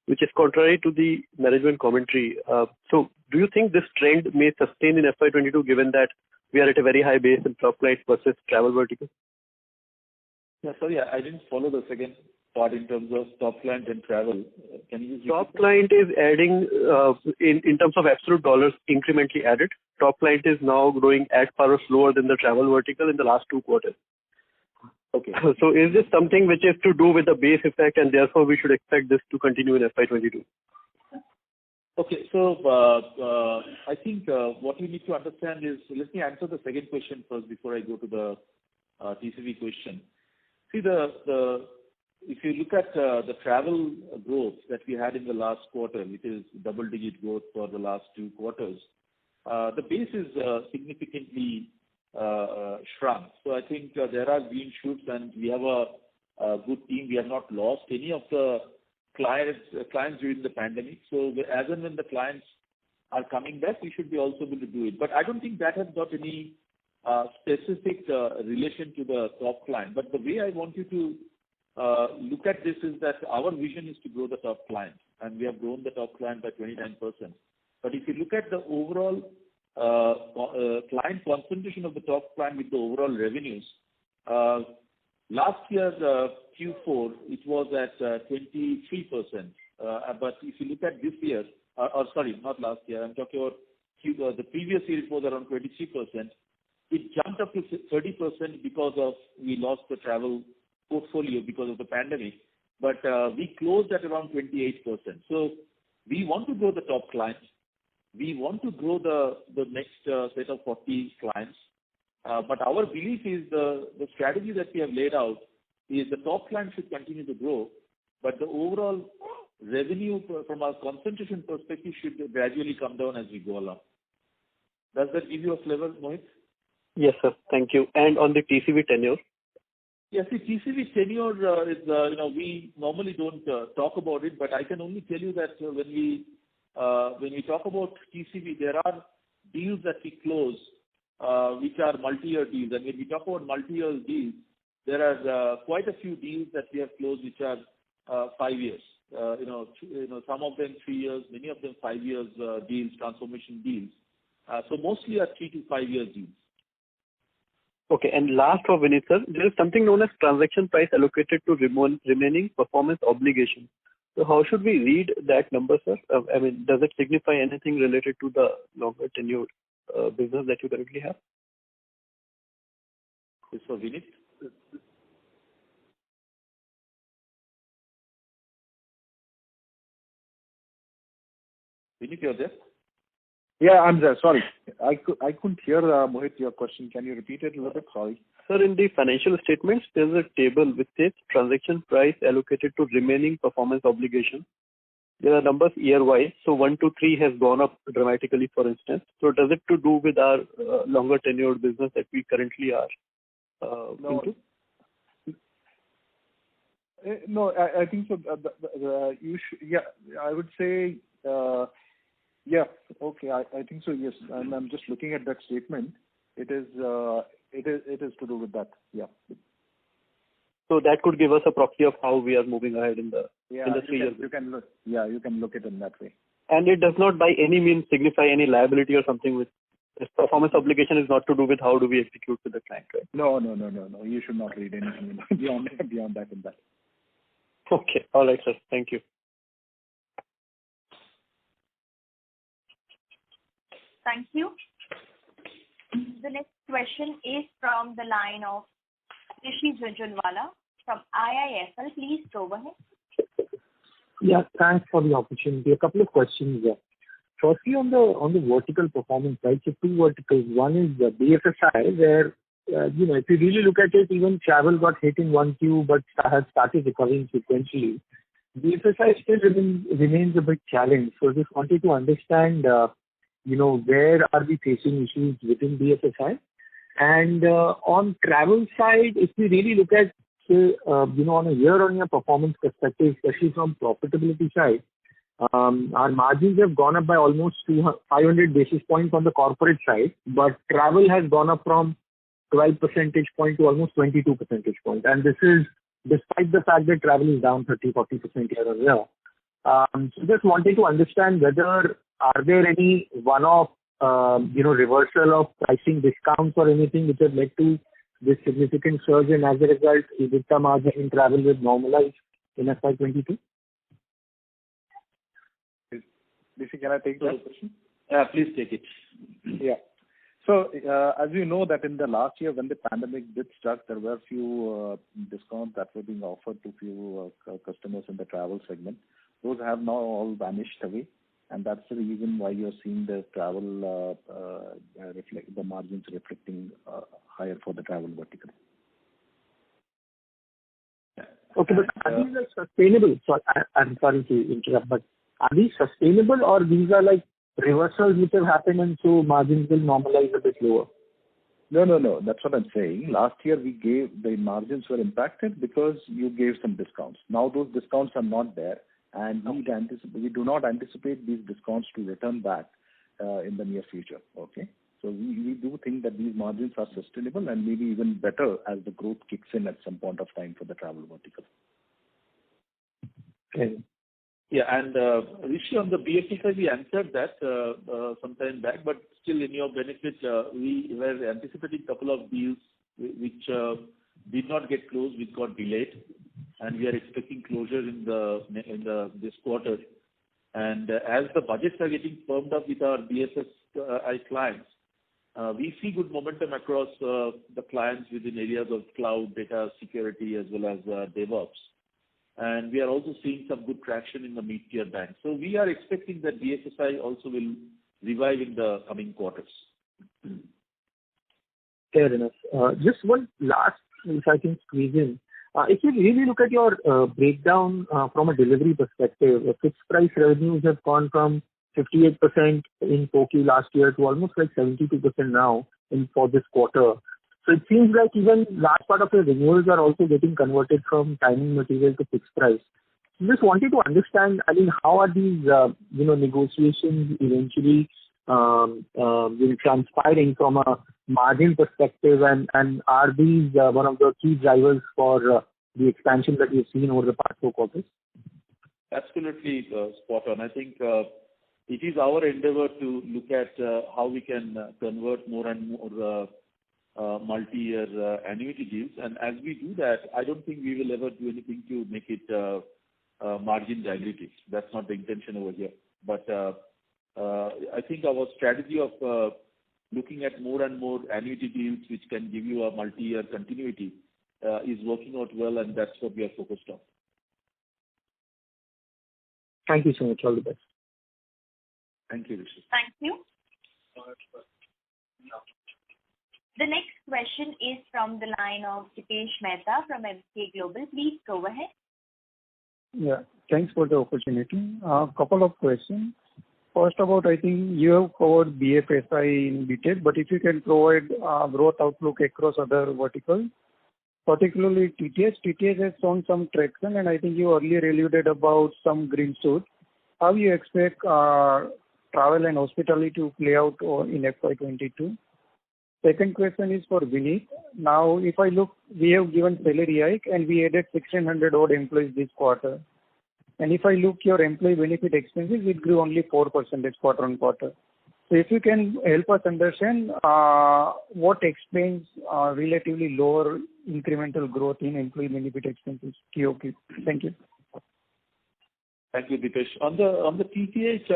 [SPEAKER 11] which is contrary to the management commentary. So do you think this trend may sustain in FY22 given that we are at a very high base in top client versus travel vertical?
[SPEAKER 2] Yeah, sorry, I didn't follow the second part in terms of top client and travel. Can you just
[SPEAKER 11] top client is adding in terms of absolute dollars incrementally added. Top client is now growing at par or slower than the travel vertical in the last 2 quarters.
[SPEAKER 2] Okay.
[SPEAKER 11] So is this something which is to do with the base effect and therefore we should expect this to continue in FY22?
[SPEAKER 2] Okay, so I think what we need to understand is, let me answer the second question first before I go to the TCV question. See, if you look at the travel growth that we had in the last quarter, which is double-digit growth for the last 2 quarters, the base is significantly shrunk. So I think there are green shoots and we have a good team. We have not lost any of the clients during the pandemic. So as and when the clients are coming back, we should be also able to do it. But I don't think that has got any specific relation to the top client. But the way I want you to look at this is that our vision is to grow the top client, and we have grown the top client by 29%. But if you look at the overall client concentration of the top client with the overall revenues, last year Q4 it was at 23%. But if you look at this year, sorry, not last year, I'm talking about the previous year, it was around 23%. It jumped up to 30% because of we lost the travel portfolio because of the pandemic, but we closed at around 28%. So we want to grow the top clients. We want to grow the next set of 40 clients. But our belief is the strategy that we have laid out is the top clients should continue to grow, but the overall revenue from our concentration perspective should gradually come down as we go along. Does that give you a flavor, Mohit?
[SPEAKER 11] Yes, sir. Thank you. And on the TCV tenure?
[SPEAKER 2] Yes, the TCV tenure is, we normally don't talk about it, but I can only tell you that when we talk about TCV, there are deals that we close which are multi-year deals. And when we talk about multi-year deals, there are quite a few deals that we have closed which are 5 years. Some of them 3 years, many of them 5 years deals, transformation deals. So mostly are 3 to 5 years deals.
[SPEAKER 11] Okay, and last for Vinit sir, there is something known as transaction price allocated to remaining performance obligation. So how should we read that number, sir? I mean, does it signify anything related to the longer tenure business that you currently have?
[SPEAKER 2] Yes, for Vinit. Vinit, you're there?
[SPEAKER 3] Yeah, I'm there. Sorry. I couldn't hear, Mohit, your question. Can you repeat it a little bit? Sorry.
[SPEAKER 11] Sir, in the financial statements, there's a table which says transaction price allocated to remaining performance obligation. there are numbers year-wise. So 1 to 3 has gone up dramatically, for instance. So does it to do with our longer tenured business that we currently are into?
[SPEAKER 3] No, I think so. I would say, yeah, okay. I think so. Yes, I'm just looking at that statement. It is to do with that. Yeah.
[SPEAKER 11] So that could give us a proxy of how we are moving ahead in the 3 years.
[SPEAKER 3] You can look. Yeah, you can look at it in that way.
[SPEAKER 11] And it does not by any means signify any liability or something with this performance obligation is not to do with how do we execute with the client, right?
[SPEAKER 3] No. You should not read anything beyond that in that.
[SPEAKER 11] Okay. All right, sir. Thank you.
[SPEAKER 4] Thank you. The next question is from the line of Rishi Jhunjhunwala from IIFL. Please go ahead.
[SPEAKER 12] Yeah, thanks for the opportunity. A couple of questions there. Firstly, on the vertical performance, right? So two verticals. One is the BFSI, where if you really look at it, even travel got hit in 1Q, but has started recovering sequentially. BFSI still remains a bit challenged. So just wanted to understand, where are we facing issues within BFSI? And on travel side, if we really look at, say, on a year-on-year performance perspective, especially from profitability side, our margins have gone up by almost 500 basis points on the corporate side, but travel has gone up from 12 percentage point to almost 22 percentage point. And this is despite the fact that travel is down 30-40% year-on-year. So just wanted to understand whether are there any one-off reversal of pricing discounts or anything which has led to this significant surge, and as a result, EBITDA margin in travel will normalize in FY22?
[SPEAKER 3] DC, can I take that question?
[SPEAKER 2] Please take it.
[SPEAKER 3] Yeah. So, as you know that in the last year when the pandemic did start, there were a few discounts that were being offered to few customers in the travel segment. Those have now all vanished away. And that's the reason why you're seeing the travel the margins reflecting higher for the travel vertical.
[SPEAKER 12] Okay, but are these sustainable? So I'm sorry to interrupt, but are these sustainable or these are like reversals which have happened and so margins will normalize a bit lower?
[SPEAKER 3] No. That's what I'm saying. Last year the margins were impacted because you gave some discounts. Now those discounts are not there. And we do not anticipate these discounts to return back in the near future. Okay, so we do think that these margins are sustainable and maybe even better as the growth kicks in at some point of time for the travel vertical.
[SPEAKER 12] Okay.
[SPEAKER 2] Yeah, and Rishi, on the BFSI, we answered that some time back, but still in your benefit, we were anticipating a couple of deals which did not get closed, which got delayed. And we are expecting closure in this quarter. And as the budgets are getting firmed up with our BFSI clients, we see good momentum across the clients within areas of cloud, data security, as well as DevOps. And we are also seeing some good traction in the mid-tier banks. So we are expecting that BFSI also will revive in the coming quarters.
[SPEAKER 12] Fair enough. Just one last, if I can squeeze in. If you really look at your breakdown from a delivery perspective, fixed price revenues have gone from 58% in 4Q last year to almost like 72% now for this quarter. So it seems like even large part of the renewals are also getting converted from timing material to fixed price. So just wanted to understand, how are these negotiations eventually transpiring from a margin perspective, and are these one of the key drivers for the expansion that we've seen over the past 4 quarters?
[SPEAKER 2] Absolutely spot on. I think it is our endeavor to look at how we can convert more and more multi-year annuity deals. And as we do that, I don't think we will ever do anything to make it margin dilutive. That's not the intention over here. But I think our strategy of looking at more and more annuity deals which can give you a multi-year continuity is working out well, and that's what we are focused on.
[SPEAKER 12] Thank you so much. All the best.
[SPEAKER 2] Thank you, Rishi.
[SPEAKER 4] Thank you. The next question is from the line of Dipesh Mehta from Emkay Global. Please go ahead.
[SPEAKER 13] Yeah. Thanks for the opportunity. Couple of questions. First about, I think you have covered BFSI in detail, but if you can provide growth outlook across other verticals, particularly TTH. TTH has shown some traction, and I think you earlier alluded about some green shoots. How you expect travel and hospitality to play out in FY22? Second question is for Vinit. Now, if I look, we have given salary hike and we added 1,600 odd employees this quarter. And if I look your employee benefit expenses, it grew only 4% quarter on quarter. So if you can help us understand what explains relatively lower incremental growth in employee benefit expenses, QOQ. Thank you.
[SPEAKER 2] Thank you, Dipesh. On the TTH,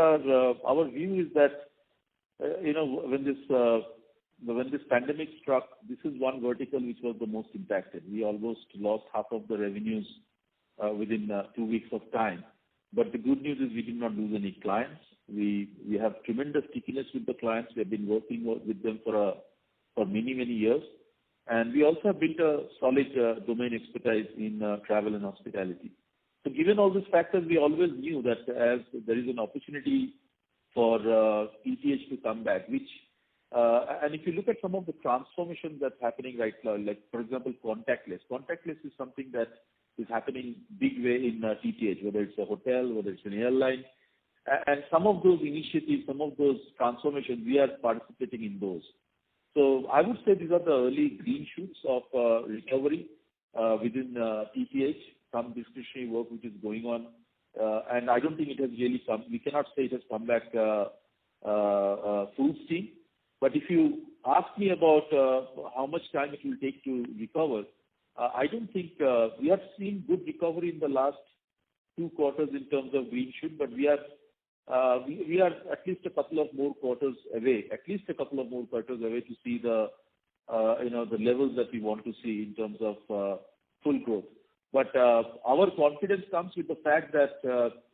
[SPEAKER 2] our view is that when this pandemic struck, this is one vertical which was the most impacted. We almost lost half of the revenues within 2 weeks of time. But the good news is we did not lose any clients. We have tremendous stickiness with the clients. We have been working with them for many years, and we also have built a solid domain expertise in travel and hospitality. So given all these factors, we always knew that as there is an opportunity for TTH to come back, and if you look at some of the transformations that's happening right now, like for example, contactless. Contactless is something that is happening big way in TTH, whether it's a hotel, whether it's an airline. And some of those initiatives, some of those transformations, we are participating in those. So I would say these are the early green shoots of recovery within TTH, some discretionary work which is going on. And I don't think it has really come, we cannot say it has come back full steam. But if you ask me about how much time it will take to recover, I don't think we have seen good recovery in the last 2 quarters in terms of green shoot, but we are at least a couple of more quarters away to see the levels that we want to see in terms of full growth. But our confidence comes with the fact that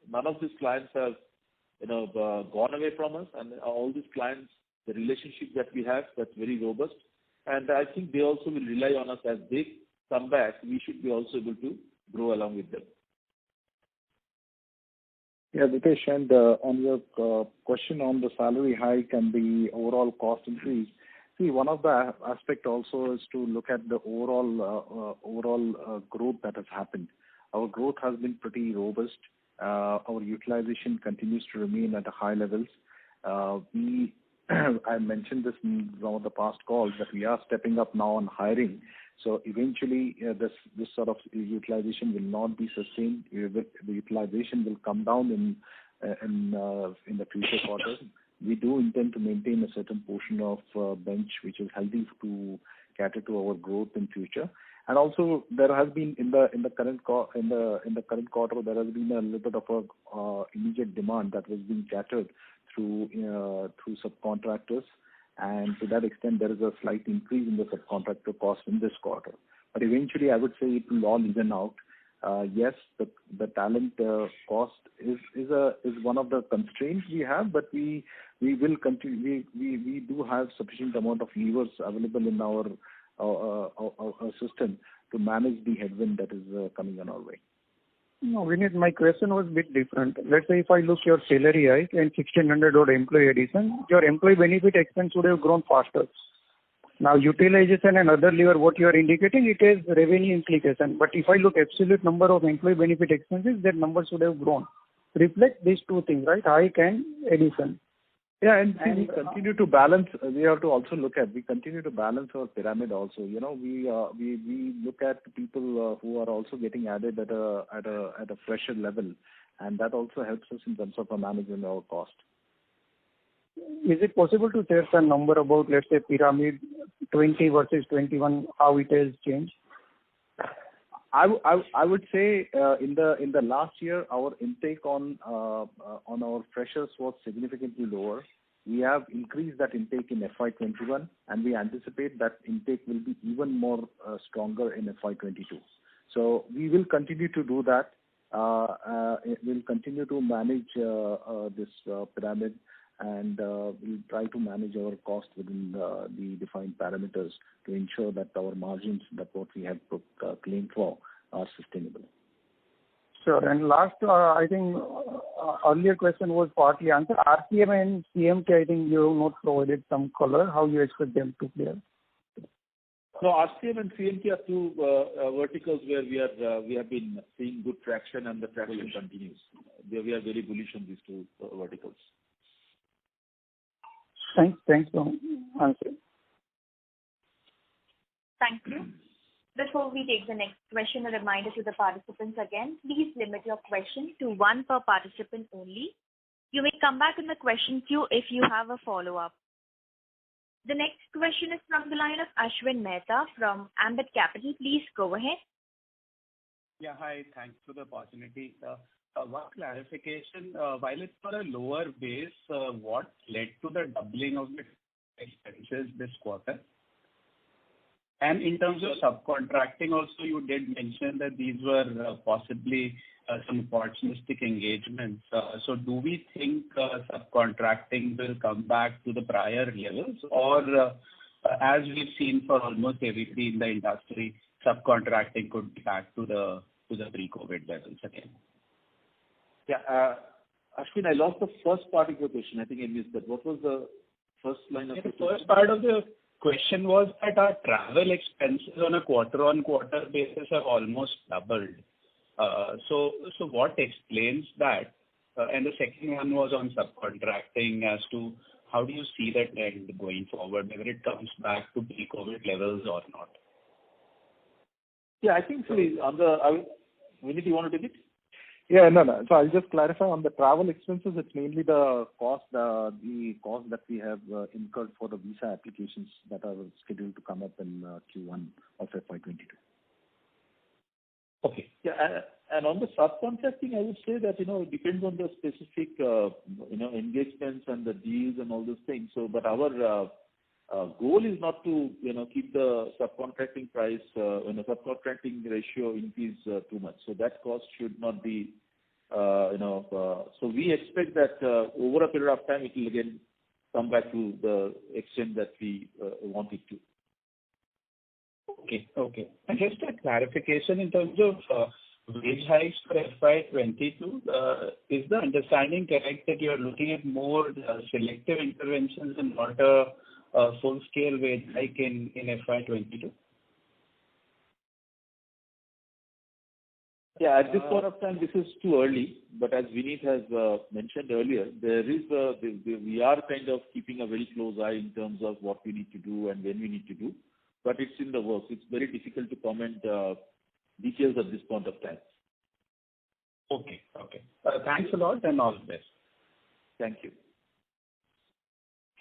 [SPEAKER 2] none of these clients have gone away from us, and all these clients, the relationship that we have, that's very robust, and I think they also will rely on us as they come back. We should be also able to grow along with them.
[SPEAKER 3] Yeah, Dipesh, and on your question on the salary hike and the overall cost increase, see, one of the aspect also is to look at the overall growth that has happened. Our growth has been pretty robust. Our utilization continues to remain at a high levels. I mentioned this in one of the past calls that we are stepping up now on hiring. So eventually, this sort of utilization will not be sustained. The utilization will come down in the future quarters. We do intend to maintain a certain portion of bench, which is healthy to cater to our growth in future. And also, there has been in the current quarter, there has been a little bit of a immediate demand that was being catered through subcontractors. And to that extent, there is a slight increase in the subcontractor cost in this quarter. But eventually, I would say it will all even out. Yes, the talent cost is one of the constraints we have, but we will continue. We do have sufficient amount of levers available in our system to manage the headwind that is coming on our way.
[SPEAKER 13] No, Vinit, my question was a bit different. Let's say if I look your salary hike and 1,600 odd employee addition, your employee benefit expense would have grown faster. Now, utilization and other lever, what you are indicating, it is revenue implication. But if I look absolute number of employee benefit expenses, that number should have grown. Reflect these two things, right? Hike and addition.
[SPEAKER 3] Yeah, and we continue to balance. We have to also look at. We continue to balance our pyramid also. We look at people who are also getting added at a fresher level, and that also helps us in terms of managing our cost.
[SPEAKER 13] Is it possible to share some number about, let's say, pyramid 20 versus 21, how it has changed?
[SPEAKER 3] I would say in the last year, our intake on our freshers was significantly lower. We have increased that intake in FY21, and we anticipate that intake will be even more stronger in FY22. So we will continue to do that. We'll continue to manage this pyramid, and we'll try to manage our cost within the defined parameters to ensure that our margins, that what we have claimed for, are sustainable.
[SPEAKER 13] Sure. And last, I think earlier question was partly answered. RCM and CMT, I think you have not provided some color, how you expect them to play out.
[SPEAKER 2] No, RCM and CMT are two verticals where we have been seeing good traction, and the traction continues. We are very bullish on these two verticals.
[SPEAKER 13] Thanks for answering.
[SPEAKER 4] Thank you. Before we take the next question, a reminder to the participants again, please limit your question to one per participant only. You may come back in the question queue if you have a follow-up. The next question is from the line of Ashwin Mehta from Ambit Capital. Please go ahead.
[SPEAKER 14] Yeah, hi. Thanks for the opportunity. One clarification. While it's for a lower base, what led to the doubling of the expenses this quarter? And in terms of subcontracting also, you did mention that these were possibly some opportunistic engagements. So do we think subcontracting will come back to the prior levels, or as we've seen for almost everybody in the industry, subcontracting could be back to the pre-COVID levels again?
[SPEAKER 2] Yeah, Ashwin, I lost the first part of your question. I think I missed that. What was the first line of the question?
[SPEAKER 14] The first part of the question was that our travel expenses on a quarter-on-quarter basis have almost doubled. So what explains that? And the second one was on subcontracting as to how do you see that trend going forward, whether it comes back to pre-COVID levels or not?
[SPEAKER 2] Yeah, I think so. Vinit, you want to take it?
[SPEAKER 3] Yeah, no. So I'll just clarify on the travel expenses. It's mainly the cost that we have incurred for the visa applications that are scheduled to come up in Q1 of FY22.
[SPEAKER 14] Okay.
[SPEAKER 2] Yeah, and on the subcontracting, I would say that it depends on the specific engagements and the deals and all those things. So, but our goal is not to keep the subcontracting price subcontracting ratio increase too much. So that cost should not be so we expect that over a period of time it will again come back to the extent that we want it to.
[SPEAKER 14] Okay. And just a clarification in terms of wage hikes for FY22, is the understanding correct that you are looking at more selective interventions and not a full-scale wage hike in FY22?
[SPEAKER 2] Yeah, at this point of time, this is too early. But as Vinit has mentioned earlier, we are kind of keeping a very close eye in terms of what we need to do and when we need to do. But it's in the works. It's very difficult to comment details at this point of time.
[SPEAKER 14] Okay. Thanks a lot and all the best.
[SPEAKER 2] Thank you.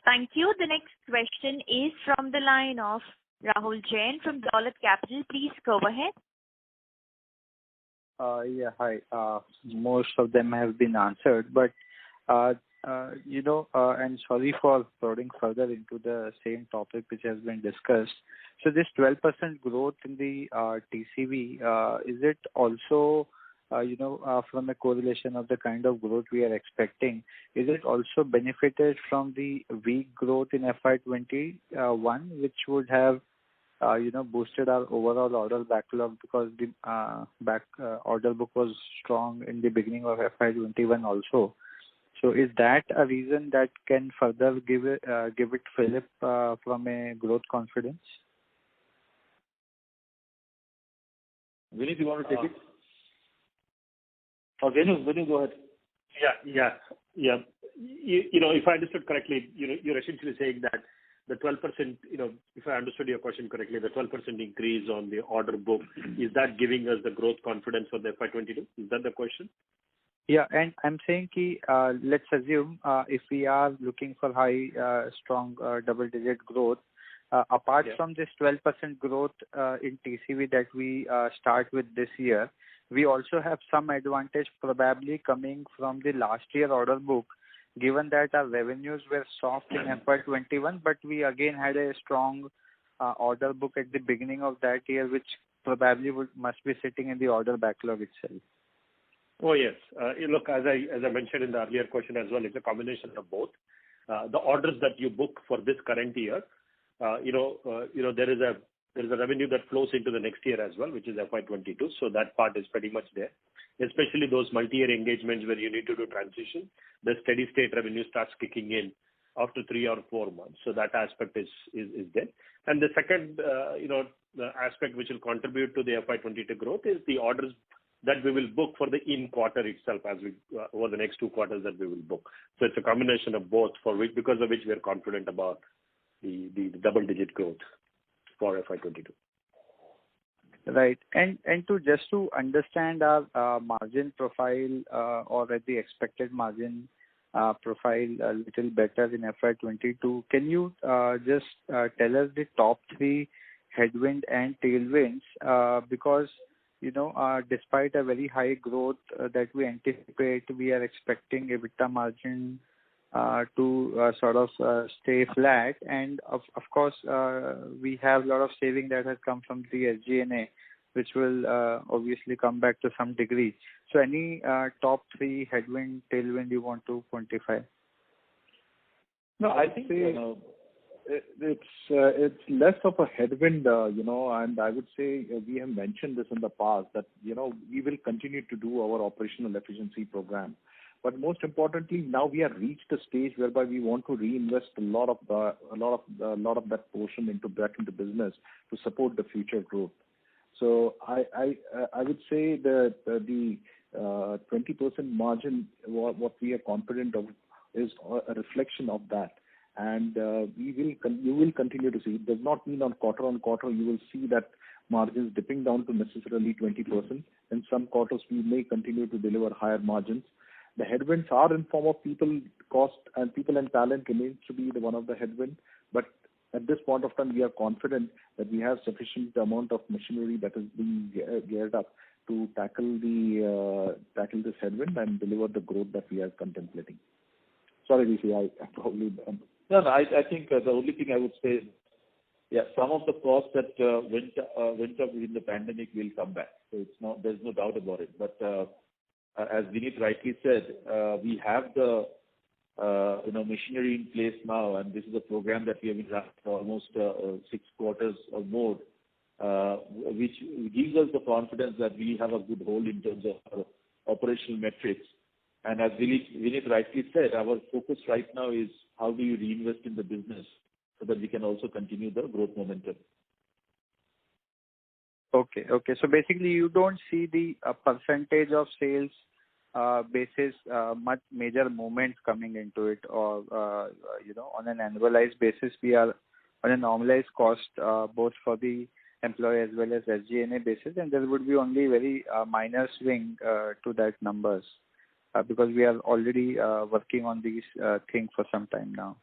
[SPEAKER 4] Thank you. The next question is from the line of Rahul Jain from Dolat Capital. Please go ahead.
[SPEAKER 15] Yeah, hi. Most of them have been answered, but and sorry for prodding further into the same topic which has been discussed. So this 12% growth in the TCV, is it also from a correlation of the kind of growth we are expecting, is it also benefited from the weak growth in FY21, which would have boosted our overall order backlog because the order book was strong in the beginning of FY21 also. So is that a reason that can further give it fillip from a growth confidence?
[SPEAKER 2] Vinit, you want to take it? Or Venu, go ahead.
[SPEAKER 6] Yeah. If I understood correctly, you're essentially saying that the 12%, if I understood your question correctly, the 12% increase on the order book, is that giving us the growth confidence for the FY22? Is that the question?
[SPEAKER 15] Yeah, and I'm saying let's assume if we are looking for high, strong double-digit growth, apart from this 12% growth in TCV that we start with this year, we also have some advantage probably coming from the last year order book, given that our revenues were soft in FY21, but we again had a strong order book at the beginning of that year, which probably must be sitting in the order backlog itself.
[SPEAKER 6] Oh, yes. Look, as I mentioned in the earlier question as well, it's a combination of both. The orders that you book for this current year, there is a revenue that flows into the next year as well, which is FY22. So that part is pretty much there. especially those multi-year engagements where you need to do transition, the steady state revenue starts kicking in after 3 or 4 months. So that aspect is there. And the second, the aspect which will contribute to the FY22 growth is the orders that we will book for the in quarter itself as we over the next 2 quarters that we will book. So it's a combination of both because of which we are confident about the double-digit growth for FY22.
[SPEAKER 15] Right. And just to understand our margin profile or at the expected margin profile a little better in FY22, can you just tell us the top 3 headwind and tailwinds? Because despite a very high growth that we anticipate, we are expecting EBITDA margin to sort of stay flat. And of course, we have a lot of saving that has come from the SG&A, which will obviously come back to some degree. So any top 3 headwind, tailwind you want to quantify?
[SPEAKER 3] No, I think it's less of a headwind, and I would say we have mentioned this in the past that, we will continue to do our operational efficiency program. But most importantly, now we have reached a stage whereby we want to reinvest a lot of that portion back into business to support the future growth. So I would say that the 20% margin, what we are confident of, is a reflection of that. And you will continue to see. It does not mean on quarter you will see that margins dipping down to necessarily 20%. In some quarters, we may continue to deliver higher margins. The headwinds are in form of people cost, and people and talent remains to be one of the headwinds. But at this point of time, we are confident that we have sufficient amount of machinery that is being geared up to tackle this headwind and deliver the growth that we are contemplating. Sorry, DC, I probably.
[SPEAKER 2] No, I think the only thing I would say is, some of the costs that went up during the pandemic will come back. So there's no doubt about it. But as Vineet rightly said, we have the machinery in place now, and this is a program that we have been running for almost 6 quarters or more, which gives us the confidence that we have a good hold in terms of operational metrics. And as Vineet rightly said, our focus right now is how do you reinvest in the business so that we can also continue the growth momentum.
[SPEAKER 15] Okay. So basically, you don't see the percentage of sales basis much major movements coming into it, or on an annualized basis, we are on a normalized cost both for the employee as well as SG&A basis, and there would be only very minor swing to that numbers because we are already working on these things for some time now.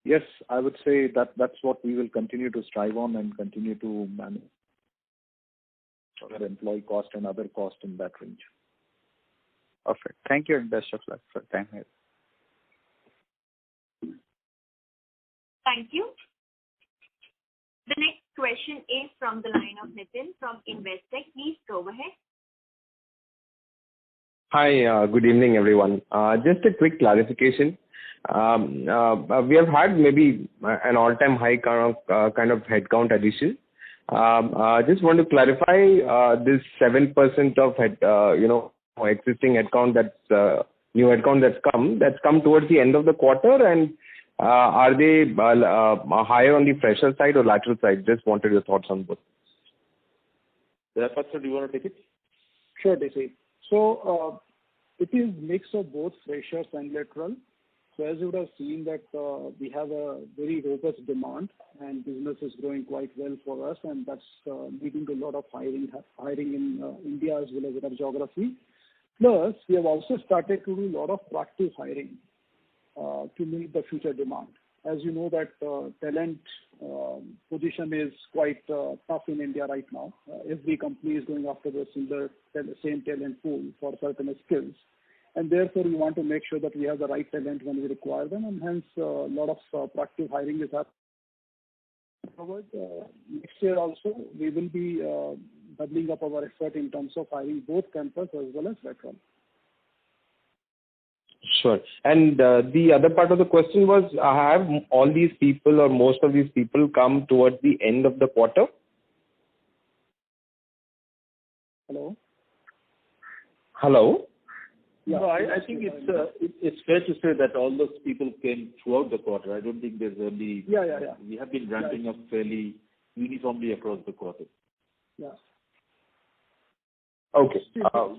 [SPEAKER 3] Yes, I would say that's what we will continue to strive on and continue to manage our employee cost and other costs in that range.
[SPEAKER 15] Perfect. Thank you and best of luck for time here.
[SPEAKER 4] Thank you. The next question is from the line of Nitin from Investec. Please go ahead.
[SPEAKER 16] Hi, good evening, everyone. Just a quick clarification. We have had maybe an all-time high kind of headcount addition. Just want to clarify this 7% of existing headcount new headcount that's come towards the end of the quarter, and are they higher on the fresher side or lateral side? Just wanted your thoughts on both.
[SPEAKER 2] Dayapatra, do you want to take it?
[SPEAKER 9] Sure, DC. So it is mix of both freshers and lateral. So as you would have seen that we have a very robust demand and business is growing quite well for us, and that's leading to a lot of hiring in India as well as other geography. Plus, we have also started to do a lot of proactive hiring to meet the future demand. As you know that talent position is quite tough in India right now. Every company is going after the same talent pool for certain skills. And therefore, we want to make sure that we have the right talent when we require them, and hence a lot of proactive hiring is happening. Next year also, we will be doubling up our effort in terms of hiring both campus as well as lateral.
[SPEAKER 16] Sure. And the other part of the question was, have all these people or most of these people come towards the end of the quarter?
[SPEAKER 9] Hello?
[SPEAKER 16] Hello?
[SPEAKER 2] Yeah. No, I think it's fair to say that all those people came throughout the quarter. I don't think there's only...
[SPEAKER 9] Yeah.
[SPEAKER 2] We have been ramping up fairly uniformly across the quarter.
[SPEAKER 9] Yeah.
[SPEAKER 16] Okay.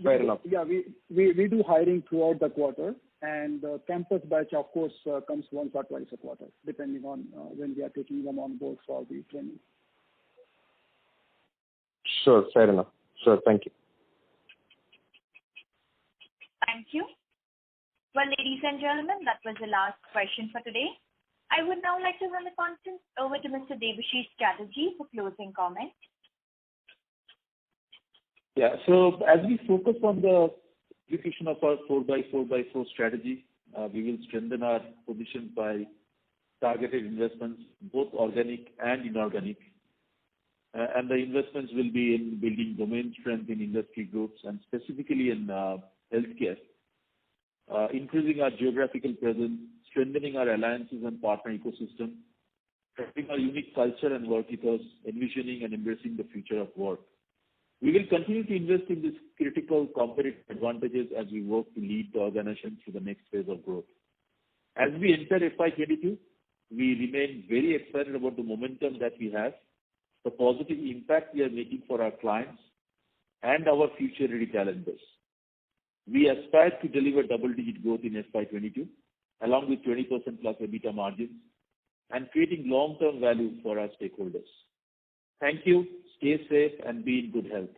[SPEAKER 16] Fair enough.
[SPEAKER 9] Yeah, we do hiring throughout the quarter, and campus batch, of course, comes once or twice a quarter, depending on when we are taking them on board for the training.
[SPEAKER 16] Sure. Fair enough. Sure. Thank you.
[SPEAKER 4] Thank you. Well, ladies and gentlemen, that was the last question for today. I would now like to run the conference over to Mr. Debashish Chatterjee for closing comments.
[SPEAKER 2] Yeah. So as we focus on the execution of our 4x4x4 strategy, we will strengthen our position by targeted investments, both organic and inorganic. And the investments will be in building domain strength in industry groups and specifically in healthcare, increasing our geographical presence, strengthening our alliances and partner ecosystem, having our unique culture and work ethos, envisioning and embracing the future of work. We will continue to invest in these critical competitive advantages as we work to lead the organization through the next phase of growth. As we enter FY22, we remain very excited about the momentum that we have, the positive impact we are making for our clients, and our future-ready talent base. We aspire to deliver double-digit growth in FY22, along with 20% plus EBITDA margins, and creating long-term value for our stakeholders. Thank you. Stay safe and be in good health.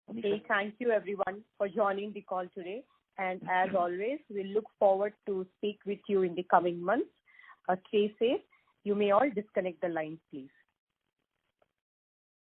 [SPEAKER 1] Okay, thank you everyone for joining the call today. And as always, we look forward to speak with you in the coming months. Stay safe. You may all disconnect the lines, please.